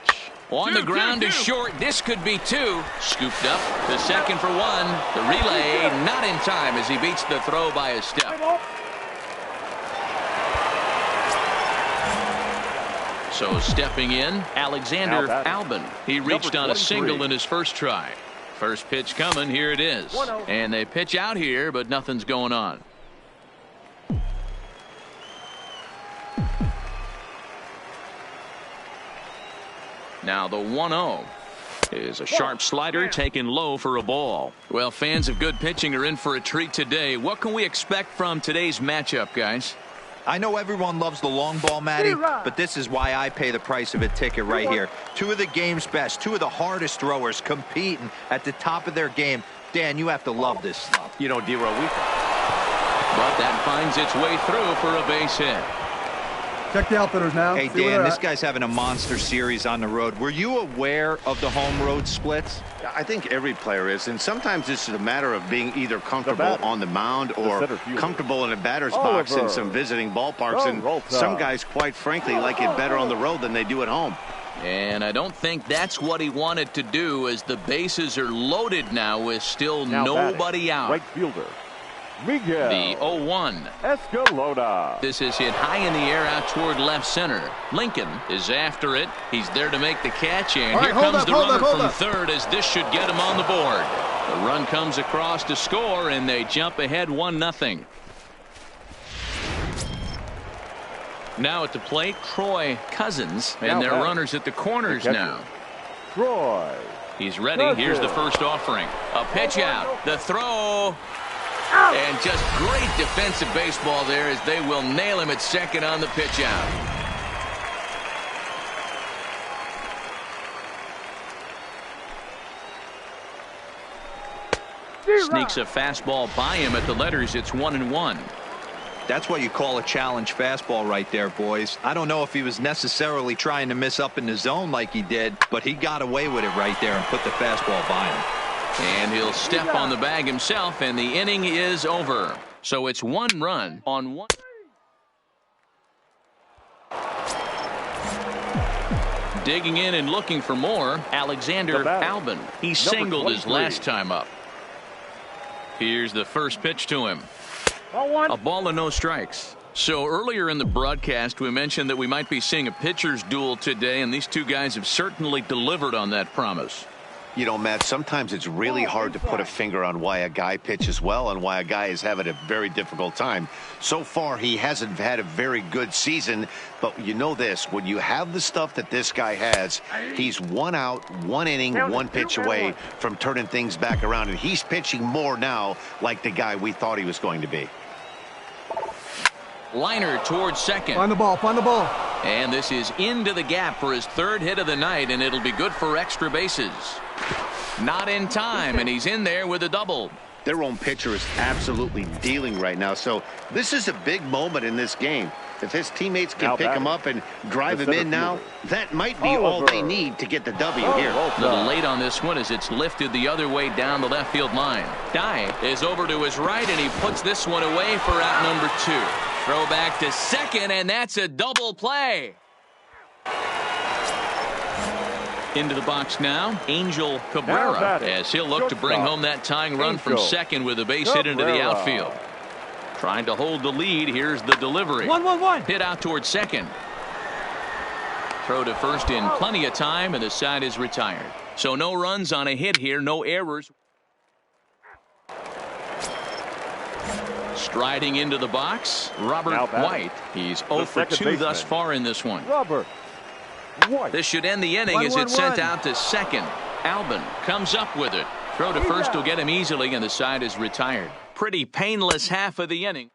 On the ground is short. This could be two. Scooped up to second for one. The relay not in time as he beats the throw by a step. So stepping in, Alexander Albin. He reached on a single in his first try. First pitch coming. Here it is. And they pitch out here, but nothing's going on. Now the 1-0 is a sharp slider taken low for a ball. Well, fans of good pitching are in for a treat today. What can we expect from today's matchup, guys? I know everyone loves the long ball, Matty, but this is why I pay the price of a ticket right here. Two of the game's best, two of the hardest throwers competing at the top of their game. Dan, you have to love this stuff. You know, D-Row, but that finds its way through for a base hit. Check the outfitters now. Hey, Dan, this guy's having a monster series on the road. Were you aware of the home road splits? I think every player is, and sometimes this is a matter of being either comfortable on the mound or comfortable in a batter's box in some visiting ballparks. And some guys, quite frankly, like it better on the road than they do at home. And I don't think that's what he wanted to do, as the bases are loaded now with still nobody out. Right fielder, Miguel. The 0-1. Escalona. This is hit high in the air out toward left center. Lincoln is after it. He's there to make the catch, and here comes the runner from third, as this should get him on the board. The run comes across to score, and they jump ahead 1-0. Now at the plate, Troy Cousins, and their runners at the corners now. Troy. He's ready. Here's the first offering. A pitch out. The throw. And just great defensive baseball there, as they will nail him at second on the pitch out. Sneaks a fastball by him at the letters. It's 1-1. That's what you call a challenge fastball right there, boys. I don't know if he was necessarily trying to miss up in the zone like he did, but he got away with it right there and put the fastball by him. And he'll step on the bag himself, and the inning is over. So it's 1 run on 1. Digging in and looking for more, Alexander Albin. He singled his last time up. Here's the first pitch to him. A ball and no strikes. So earlier in the broadcast, we mentioned that we might be seeing a pitcher's duel today, and these two guys have certainly delivered on that promise. You know, Matt, sometimes it's really hard to put a finger on why a guy pitches well and why a guy is having a very difficult time. So far, he hasn't had a very good season, but you know this, when you have the stuff that this guy has, he's 1 out, 1 inning, 1 pitch away from turning things back around, and he's pitching more now like the guy we thought he was going to be. Liner towards second. Find the ball, find the ball. And this is into the gap for his 3rd hit of the night, and it'll be good for extra bases. Not in time, and he's in there with a double. Their own pitcher is absolutely dealing right now, so this is a big moment in this game. If his teammates can pick him up and drive him in now, that might be all they need to get the W here. A little late on this one as it's lifted the other way down the left field line. Dye is over to his right, and he puts this one away for out number 2. Throw back to second, and that's a double play. Into the box now, Angel Cabrera, as he'll look to bring home that tying run from second with a base hit into the outfield. Trying to hold the lead. Here's the delivery. 1-1-1. Hit out towards second. Throw to first in plenty of time, and the side is retired. So no runs on a hit here, no errors. Striding into the box, Robert White. He's 0 for 2 thus far in this one. Robert White. This should end the inning as it's sent out to second. Albin comes up with it. Throw to first will get him easily, and the side is retired. Pretty painless half of the inning.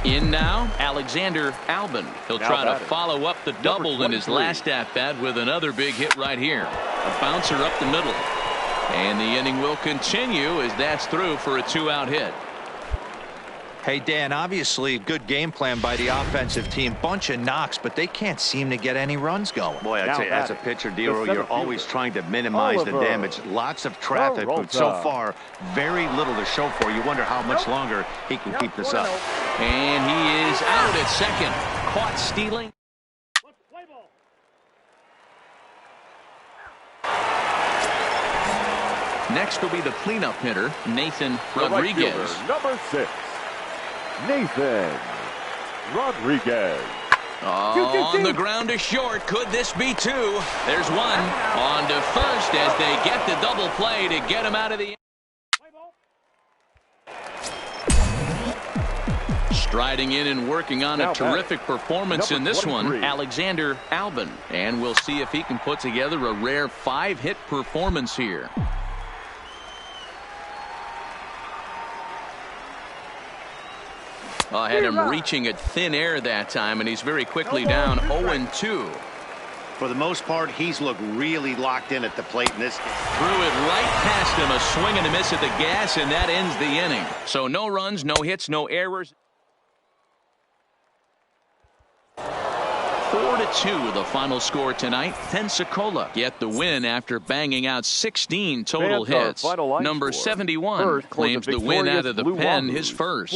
In now, Alexander Albin. He'll try to follow up the double in his last at-bat with another big hit right here. A bouncer up the middle. And the inning will continue as that's through for a 2-out hit. Hey, Dan, obviously good game plan by the offensive team. Bunch of knocks, but they can't seem to get any runs going. Boy, I'd say as a pitcher, Dero, you're always trying to minimize the damage. Lots of traffic, but so far, very little to show for. You wonder how much longer he can keep this up. And he is out at second. Caught stealing. Next will be the cleanup hitter, Nathan Rodriguez. Right fielder, number 6, Nathan Rodriguez. On the ground to short. Could this be 2? There's 1. On to first as they get the double play to get him out of the. Striding in and working on a terrific performance in this one, Alexander Albin. And we'll see if he can put together a rare 5-hit performance here. Had him reaching at thin air that time, and he's very quickly down 0-2. For the most part, he's looked really locked in at the plate in this game. Threw it right past him, a swing and a miss at the gas, and that ends the inning. So no runs, no hits, no errors. 4-2 the final score tonight. Pensacola get the win after banging out 16 total hits. Number 71 claims the win out of the pen, his first.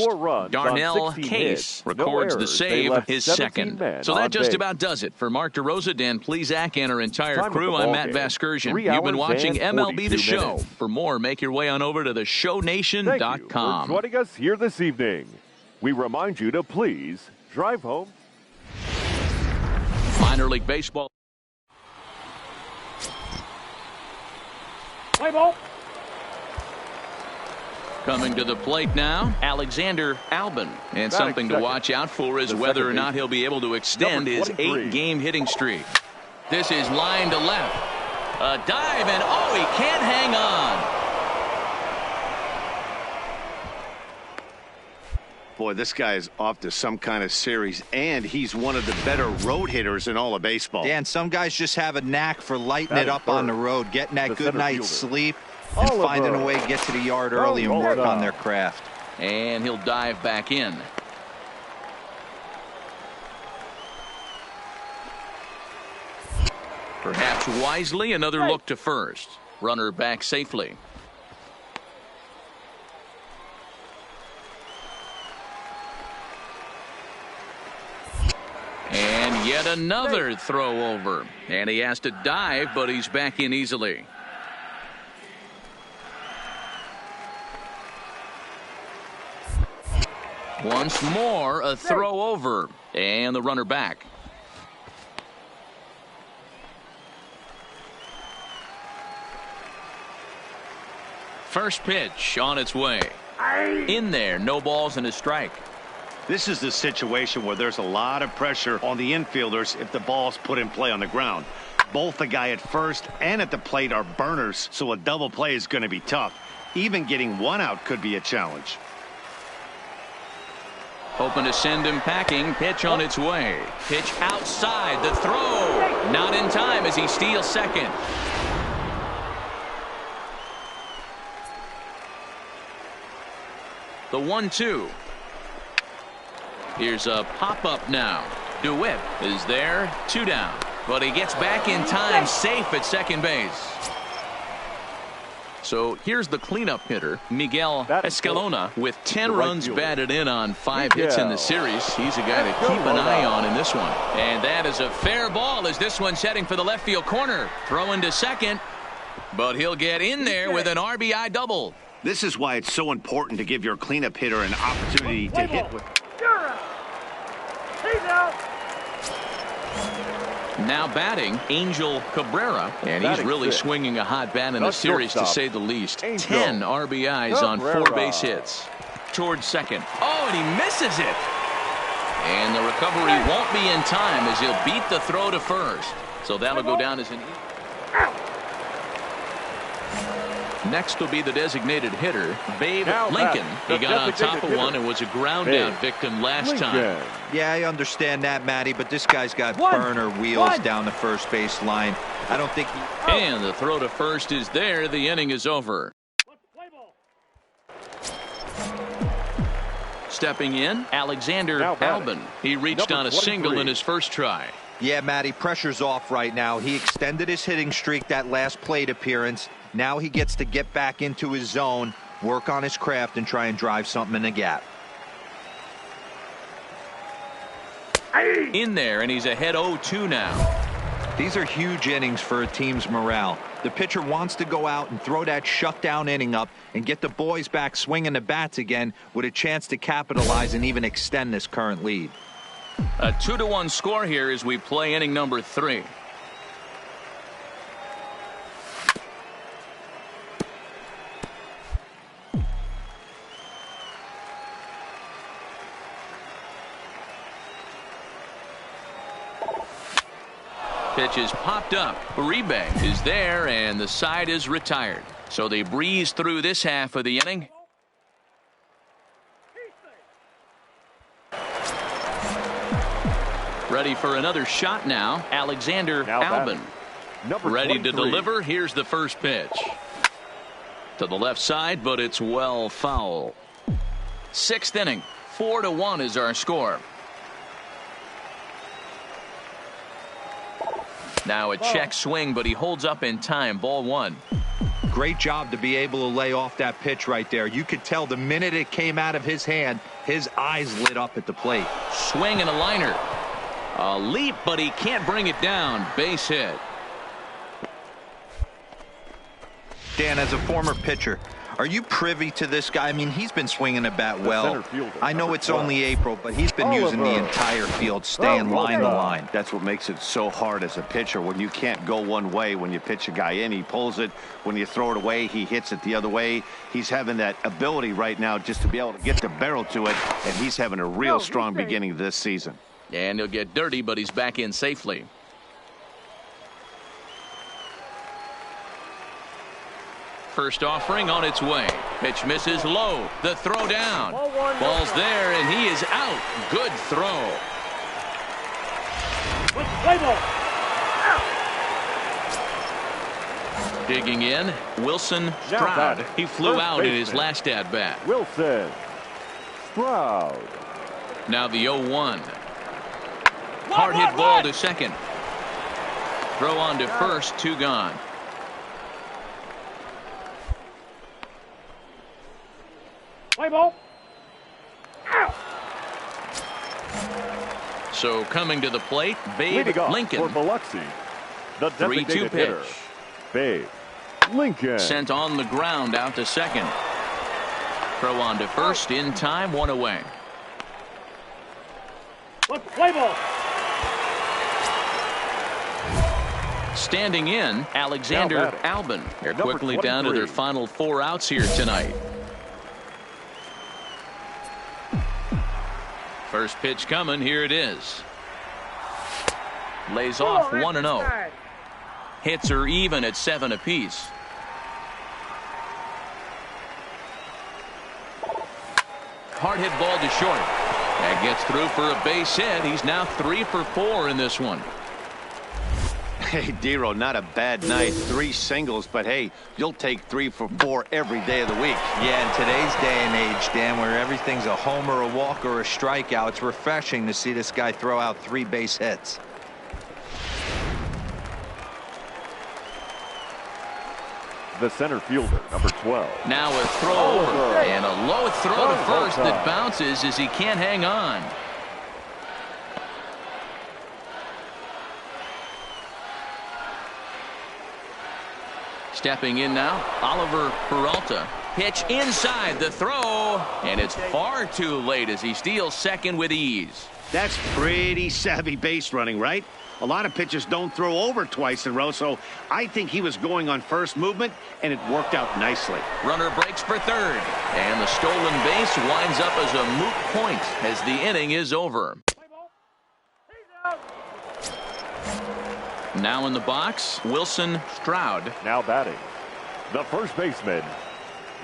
Darnell Case records the save, his second. So that just about does it. For Mark DeRosa, Dan Plesac, and our entire crew, I'm Matt Vasgersian. You've been watching MLB The Show. For more, make your way on over to theshownation.com. Thank you for joining us here this evening. We remind you to please drive home. Minor League Baseball. Play ball. Coming to the plate now, Alexander Albin. And something to watch out for is whether or not he'll be able to extend his 8-game hitting streak. This is line to left. A dive, and oh, he can't hang on. Boy, this guy is off to some kind of series, and he's one of the better road hitters in all of baseball. Dan, some guys just have a knack for lighting it up on the road, getting that good night's sleep, and finding a way to get to the yard early and work on their craft. And he'll dive back in. Perhaps wisely, another look to first. Runner back safely. And yet another throw over. And he has to dive, but he's back in easily. Once more, a throw over. And the runner back. First pitch on its way. In there, no balls and a strike. This is the situation where there's a lot of pressure on the infielders if the ball's put in play on the ground. Both the guy at first and at the plate are burners, so a double play is going to be tough. Even getting one out could be a challenge. Hoping to send him packing. Pitch on its way. Pitch outside. The throw. Not in time as he steals second. The 1-2. Here's a pop-up now. DeWitt is there. 2 down. But he gets back in time, safe at second base. So here's the cleanup hitter, Miguel Escalona, with 10 runs batted in on 5 hits in the series. He's a guy to keep an eye on in this one. And that is a fair ball as this one's heading for the left field corner. Throwing to second, but he'll get in there with an RBI double. This is why it's so important to give your cleanup hitter an opportunity to hit with. He's out. Now batting, Angel Cabrera, and he's really swinging a hot bat in the series, to say the least. 10 RBIs on 4 base hits. Towards second. Oh, and he misses it. And the recovery won't be in time as he'll beat the throw to first. So that'll go down as an... Next will be the designated hitter, Babe Lincoln. He got on top of one and was a ground-out victim last time. Yeah, I understand that, Matty, but this guy's got burner wheels down the first base line. I don't think he... And the throw to first is there. The inning is over. Stepping in, Alexander Albin. He reached on a single in his first try. Yeah, Matty, pressure's off right now. He extended his hitting streak that last plate appearance. Now he gets to get back into his zone, work on his craft, and try and drive something in the gap. In there, and he's ahead 0-2 now. These are huge innings for a team's morale. The pitcher wants to go out and throw that shutdown inning up and get the boys back swinging the bats again with a chance to capitalize and even extend this current lead. A 2-1 score here as we play inning number 3. Pitch is popped up. Uribe is there, and the side is retired. So they breeze through this half of the inning. Ready for another shot now. Alexander Albin. Ready to deliver. Here's the first pitch. To the left side, but it's well foul. 6th inning. 4-1 is our score. Now a check swing, but he holds up in time. Ball 1. Great job to be able to lay off that pitch right there. You could tell the minute it came out of his hand, his eyes lit up at the plate. Swing and a liner. A leap, but he can't bring it down. Base hit. Dan, as a former pitcher, are you privy to this guy? I mean, he's been swinging the bat well. I know it's only April, but he's been using the entire field, staying line to line. That's what makes it so hard as a pitcher when you can't go one way. When you pitch a guy in, he pulls it. When you throw it away, he hits it the other way. He's having that ability right now just to be able to get the barrel to it, and he's having a real strong beginning this season. And he'll get dirty, but he's back in safely. First offering on its way. Pitch misses low. The throw down. Ball's there, and he is out. Good throw. Play ball. Digging in, Wilson Stroud. He flew out in his last at-bat. Wilson Stroud. Now the 0-1. Hard hit ball to second. Throw on to first, 2 gone. Play ball. So coming to the plate, Babe Lincoln. For Biloxi, the 3-2 hitter, pitch. Babe Lincoln. Sent on the ground out to second. Throw on to first in time, 1 away. Play ball. Standing in, Alexander Albin. They're quickly down to their final 4 outs here tonight. First pitch coming. Here it is. Lays off 1-0. Hits are even at 7 apiece. Hard hit ball to short. That gets through for a base hit. He's now 3 for 4 in this one. Hey, Dero, not a bad night. 3 singles, but hey, you'll take 3 for 4 every day of the week. Yeah, in today's day and age, Dan, where everything's a homer, a walk, or a strikeout, it's refreshing to see this guy throw out 3 base hits. The center fielder, number 12. Now a throw over, and a low throw to first that bounces as he can't hang on. Stepping in now, Oliver Peralta. Pitch inside the throw, and it's far too late as he steals second with ease. That's pretty savvy base running, right? A lot of pitchers don't throw over twice in a row, so I think he was going on first movement, and it worked out nicely. Runner breaks for third, and the stolen base winds up as a moot point as the inning is over. Now in the box, Wilson Stroud. Now batting, the first baseman,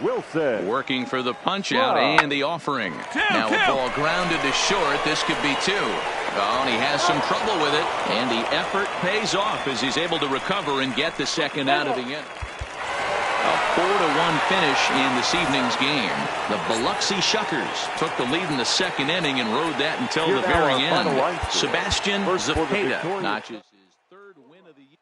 Wilson. Working for the punch out and the offering. Now a ball grounded to short. This could be 2. Oh, and he has some trouble with it, and the effort pays off as he's able to recover and get the second out of the inning. A 4-1 finish in this evening's game. The Biloxi Shuckers took the lead in the second inning and rode that until the very end. Sebastian Zepeda notches his third win of the year.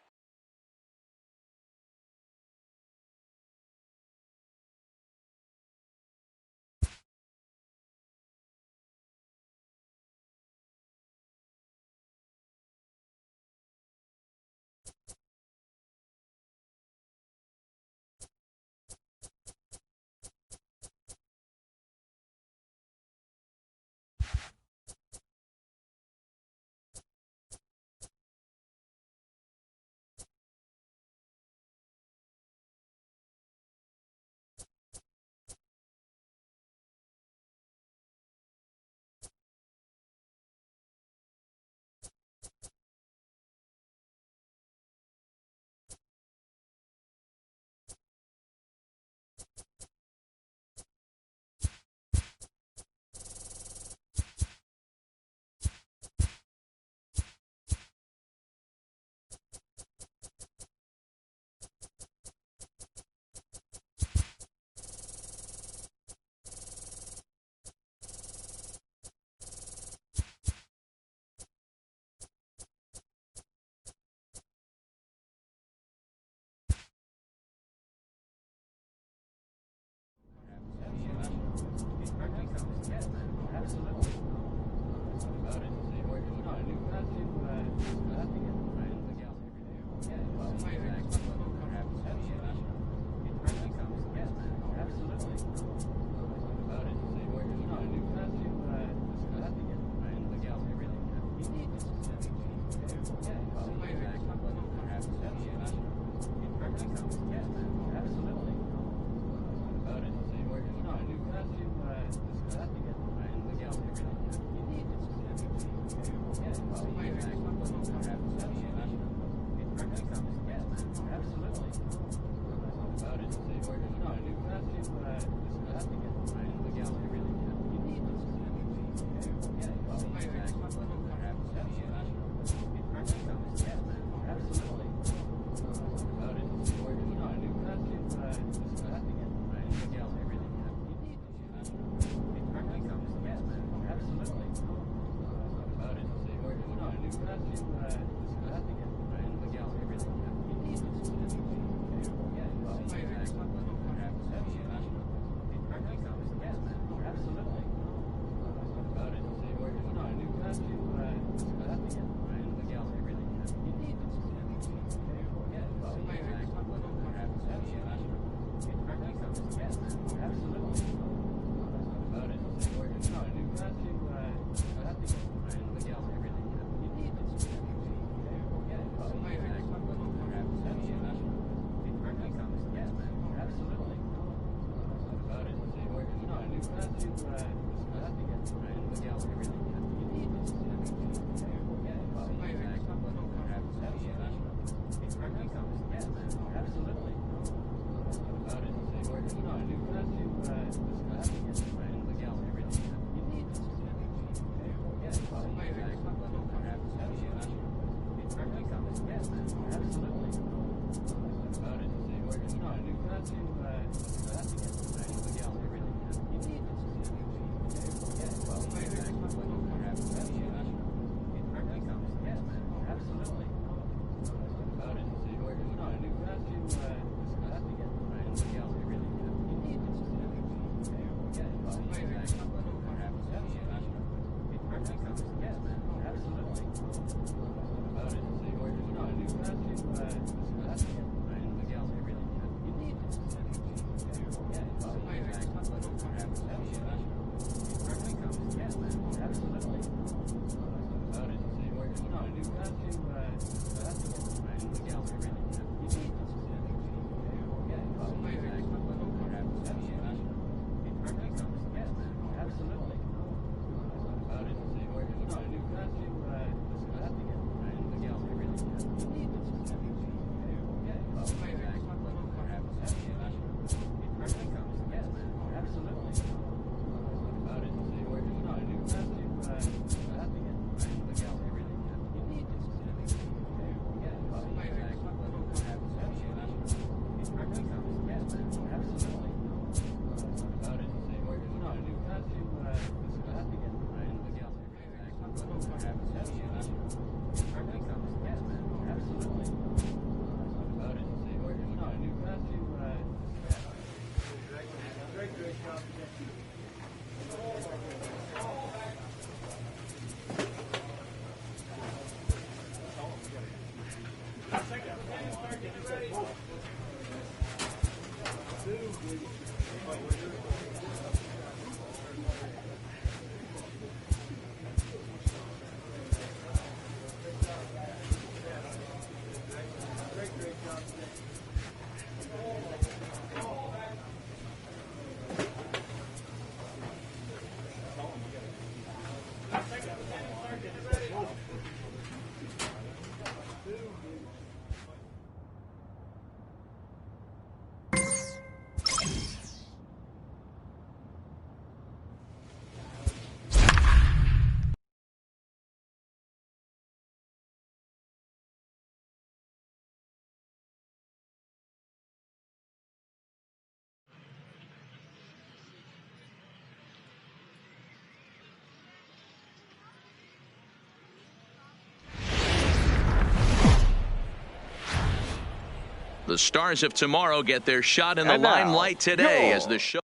The stars of tomorrow get their shot in the limelight today as the show.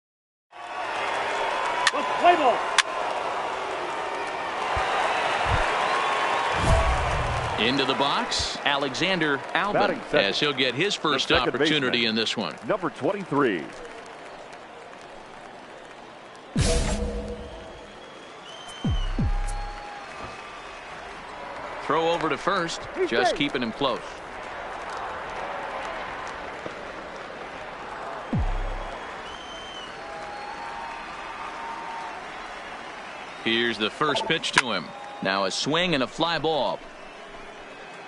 Let's play ball. Into the box, Alexander Albin, as he'll get his first opportunity in this one. Number 23. Throw over to first, just keeping him close. Here's the first pitch to him. Now a swing and a fly ball.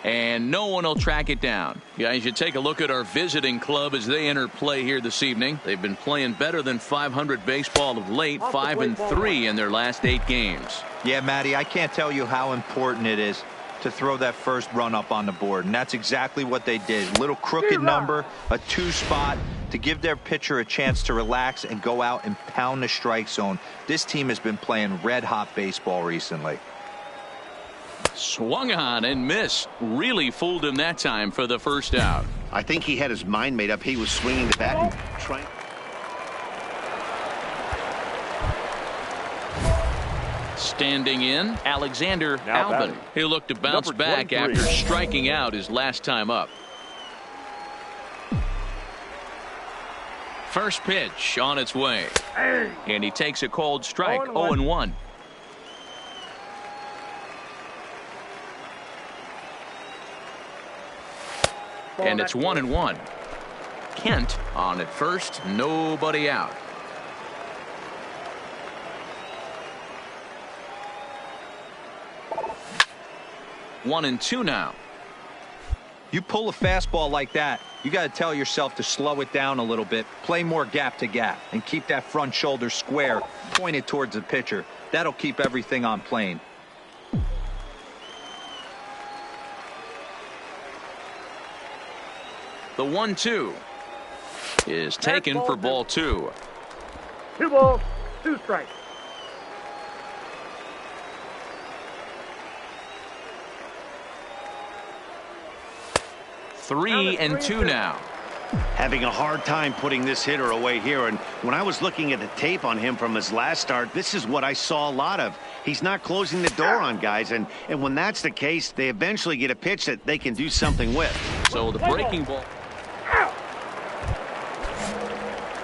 And no one will track it down. Guys, you take a look at our visiting club as they enter play here this evening. They've been playing better than .500 baseball of late, 5-3 in their last 8 games. Yeah, Matty, I can't tell you how important it is to throw that first run up on the board, and that's exactly what they did. A little crooked number, a 2 spot to give their pitcher a chance to relax and go out and pound the strike zone. This team has been playing red-hot baseball recently. Swung on and missed. Really fooled him that time for the first out. I think he had his mind made up. He was swinging the bat and trying. Standing in, Alexander Albin. He'll look to bounce back after striking out his last time up. First pitch on its way. And he takes a cold strike, 0-1. And it's 1-1. Kent on at first, nobody out. One and two now. You pull a fastball like that, you got to tell yourself to slow it down a little bit, play more gap to gap, and keep that front shoulder square, pointed towards the pitcher. That'll keep everything on plane. The 1-2 is taken for ball 2. 2 balls, 2 strikes. Three and two now. Having a hard time putting this hitter away here, and when I was looking at the tape on him from his last start, this is what I saw a lot of. He's not closing the door on guys, and when that's the case, they eventually get a pitch that they can do something with. So the breaking ball.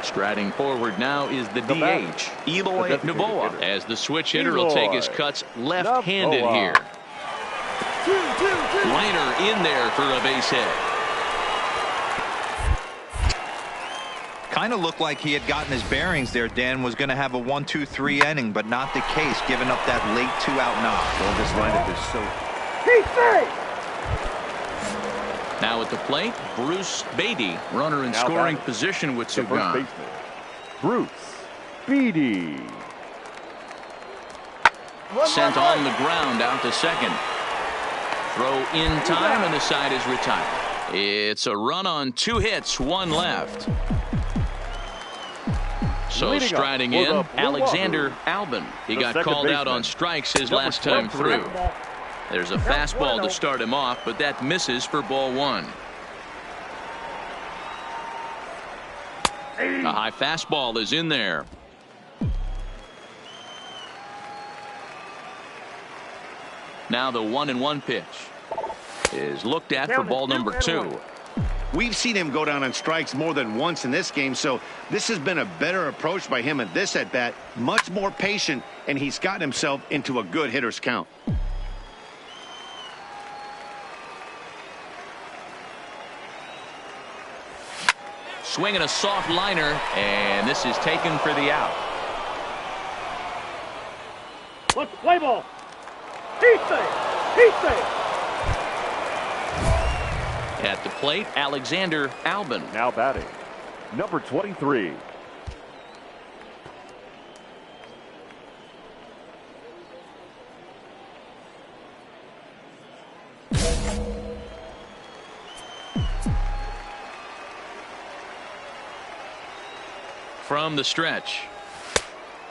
Striding forward now is the DH, Eloy Novoa, as the switch hitter will take his cuts left-handed here. Liner in there for a base hit. Kind of looked like he had gotten his bearings there. Dan was going to have a 1-2-3 inning, but not the case, giving up that late 2-out knock. Well, this lineup is so... Now at the plate, Bruce Beatty, runner in scoring position with 2 gone. Bruce Beatty. Sent on the ground out to second. Throw in time, and the side is retired. It's a run on 2 hits, 1 left. So striding in, Alexander Albin. He got called out on strikes his last time through. There's a fastball to start him off, but that misses for ball 1. A high fastball is in there. Now the 1-1 pitch is looked at for ball number 2. We've seen him go down on strikes more than once in this game, so this has been a better approach by him at this at-bat. Much more patient, and he's gotten himself into a good hitter's count. Swinging a soft liner, and this is taken for the out. Let's play ball. He's safe. He's safe. At the plate, Alexander Albin. Now batting, number 23. From the stretch.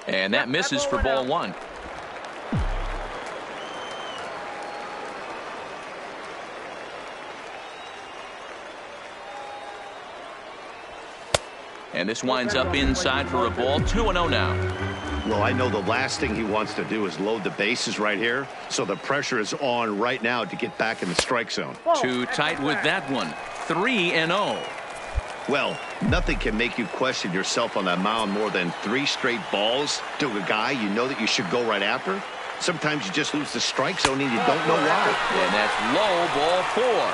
And that misses for ball 1. And this winds up inside for a ball. 2-0 now. Well, I know the last thing he wants to do is load the bases right here, so the pressure is on right now to get back in the strike zone. Too tight with that one. 3-0. Well, nothing can make you question yourself on that mound more than 3 straight balls to a guy you know that you should go right after. Sometimes you just lose the strike zone and you don't know why. And that's low, ball 4.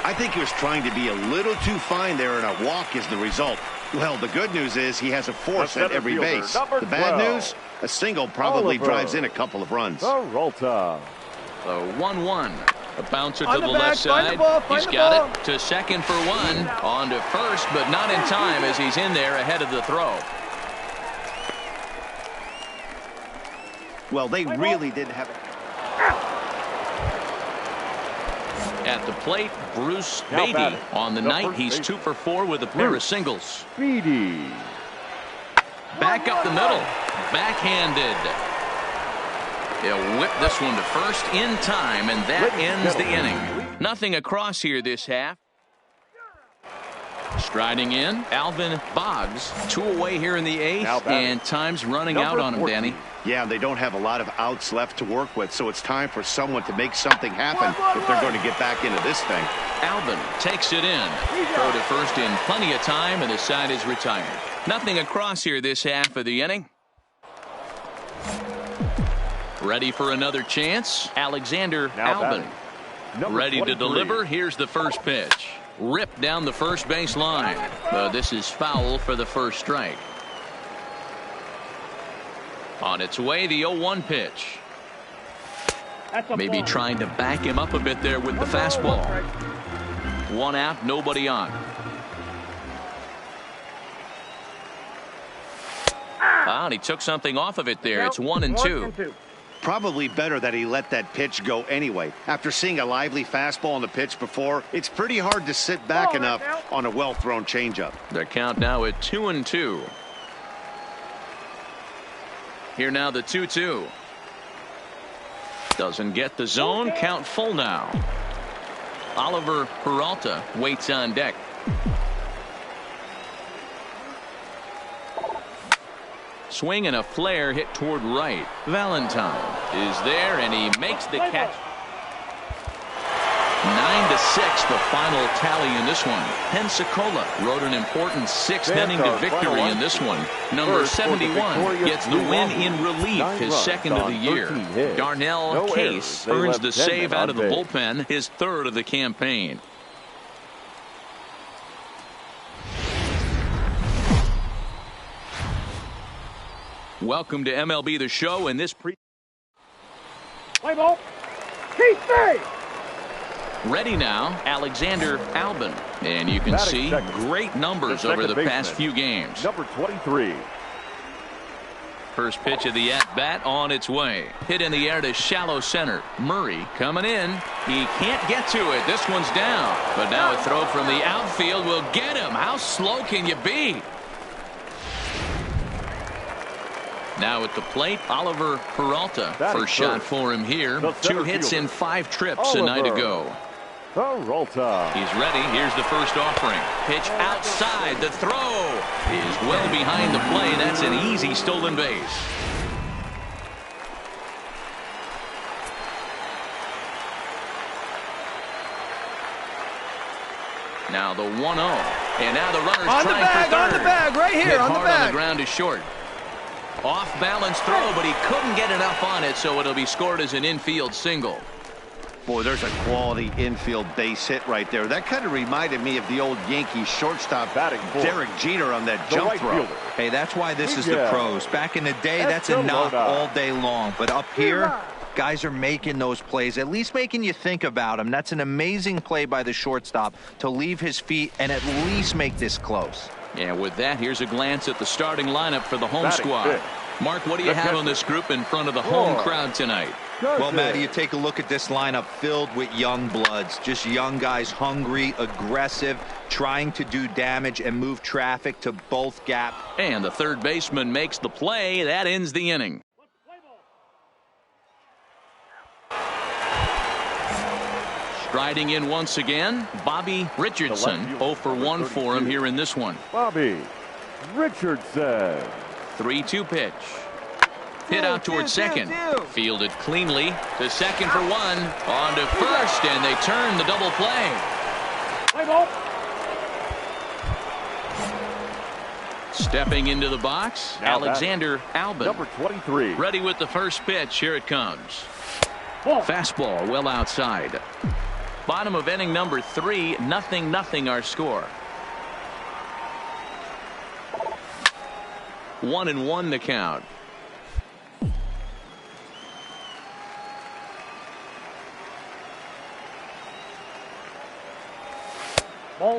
I think he was trying to be a little too fine there, and a walk is the result. Well, the good news is he has a force at every base. The bad news, a single probably drives in a couple of runs. Peralta. The 1-1. A bouncer to the left side. He's got it to second for 1. On to first, but not in time as he's in there ahead of the throw. Well, they really didn't have it. At the plate, Bruce Beatty. On the night, he's 2 for 4 with a pair of singles. Beatty. Back up the middle. Backhanded. He'll whip this one to first in time, and that ends the inning. Nothing across here this half. Striding in, Alvin Boggs. 2 away here in the 8th, and time's running out on him, Danny. Yeah, they don't have a lot of outs left to work with, so it's time for someone to make something happen if they're going to get back into this thing. Alvin takes it in. Throw to first in plenty of time, and the side is retired. Nothing across here this half of the inning. Ready for another chance. Alexander Albin. Ready to deliver. Here's the first pitch. Ripped down the first base line. This is foul for the first strike. On its way, the 0-1 pitch. Maybe trying to back him up a bit there with the fastball. 1 out, nobody on. And he took something off of it there. It's 1-2. Probably better that he let that pitch go anyway. After seeing a lively fastball on the pitch before, it's pretty hard to sit back enough on a well-thrown changeup. The count now at 2-2. Here now the 2-2. Doesn't get the zone. Count full now. Oliver Peralta waits on deck. Swing and a flare hit toward right. Valentine is there, and he makes the catch. 9-6, the final tally in this one. Pensacola wrote an important 6th inning to victory in this one. Number 71 gets the win in relief, his 2nd of the year. Darnell Case earns the save out of the bullpen, his 3rd of the campaign. Welcome to MLB The Show in this play ball. Keep safe. Ready now, Alexander Albin. And you can see great numbers over the past few games. Number 23. First pitch of the at-bat on its way. Hit in the air to shallow center. Murray coming in. He can't get to it. This one's down. But now a throw from the outfield will get him. How slow can you be? Now at the plate, Oliver Peralta. First shot for him here. 2 hits in 5 trips a night ago. Peralta. He's ready. Here's the first offering. Pitch outside. The throw is well behind the play. That's an easy stolen base. Now the 1-0. And now the runner's On the trying bag, for third. on the bag, right here, Hit on the hard on bag. the ground is short. Off-balance throw, but he couldn't get enough on it, so it'll be scored as an infield single. Boy, there's a quality infield base hit right there. That kind of reminded me of the old Yankee shortstop Batting fourth, Derek Jeter on that the jump right throw. fielder. Hey, that's why this is Yeah. the pros. Back in the day, that's a That's knock the load all day long. But up here, guys are making those plays, at least making you think about them. That's an amazing play by the shortstop to leave his feet and at least make this close. And with that, here's a glance at the starting lineup for the home Batting squad. fifth, Mark, what do you have on this group in front of the home crowd tonight? Well, Matty, you take a look at this lineup filled with young bloods, just young guys, hungry, aggressive, trying to do damage and move traffic to both gaps. And the third baseman makes the play. That ends the inning. Striding in once again, Bobby Richardson. 0 for 1 for him here in this one. Bobby Richardson. 3-2 pitch. Hit out towards second. Fielded cleanly to second for 1. On to first, and they turn the double play. Play ball. Stepping into the box, Now Alexander Albin. Number 23. Ready with the first pitch. Here it comes. Ball. Fastball well outside. Bottom of inning number 3, 0-0 our score. 1-1 the count.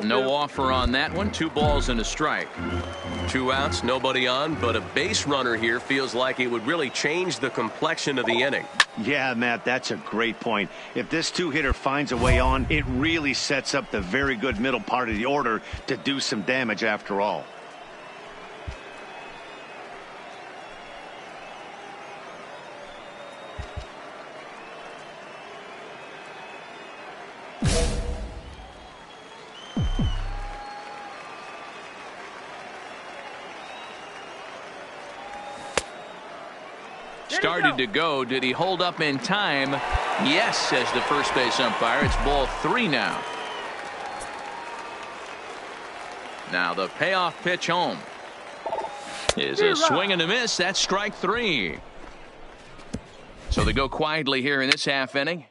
No offer on that one. 2 balls and a strike. 2 outs, nobody on, but a base runner here feels like it would really change the complexion of the inning. Yeah, Matt, that's a great point. If this 2-hitter finds a way on, it really sets up the very good middle part of the order to do some damage after all. Started to go. Did he hold up in time? Yes, says the first base umpire. It's ball 3 now. Now the payoff pitch home is a swing and a miss. That's strike 3. So they go quietly here in this half inning.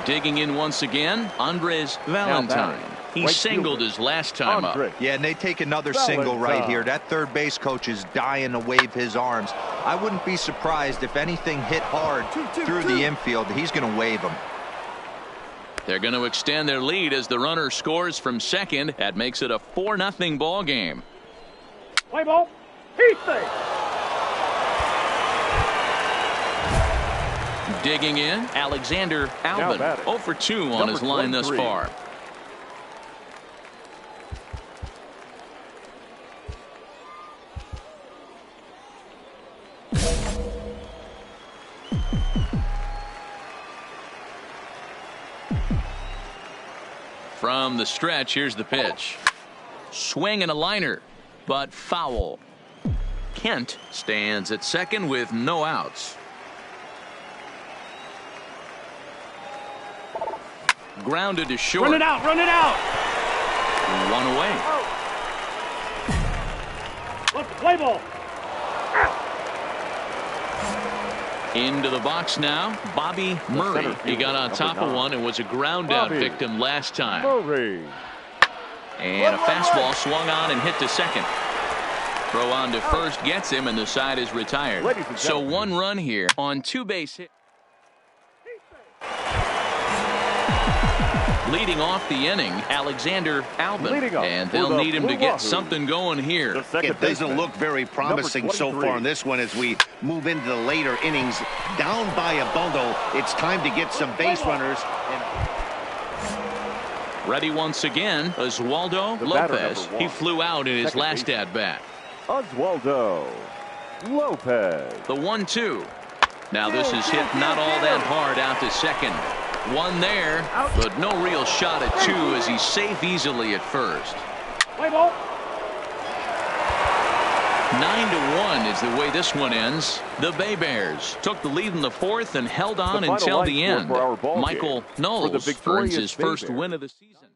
Digging in once again, Andres Valentine. He right singled fielder, his last time Andre. up. Yeah, and they take another single right here. That third base coach is dying to wave his arms. I wouldn't be surprised if anything hit hard through the infield. He's going to wave them. They're going to extend their lead as the runner scores from second. That makes it a 4-0 ball game. Play ball. He's safe. Digging in, Alexander Albin. 0 for 2 on his line thus far. From the stretch, here's the pitch. Swing and a liner, but foul. Kent stands at second with no outs. Grounded to short. Run it out. Run it out. 1 away. Let's play ball. Into the box now, Bobby Murray. He got on top of one and was a ground out victim last time. Murray. And a fastball swung on and hit to second. Throw on to first gets him, and the side is retired. So 1 run here on 2 base hit. Leading off the inning, Alexander Albin. And they'll need him to get something going here. It doesn't look very promising so far in this one as we move into the later innings. Down by a bundle, it's time to get some base runners. Ready once again, Oswaldo Lopez. He flew out in his last at-bat. Oswaldo Lopez. The 1-2. Now this is hit not all that hard out to second. 1 there, but no real shot at 2 as he's safe easily at first. Play ball. 9-1 is the way this one ends. The Bay Bears took the lead in the fourth and held on until the end. Michael Knowles earns his first win of the season.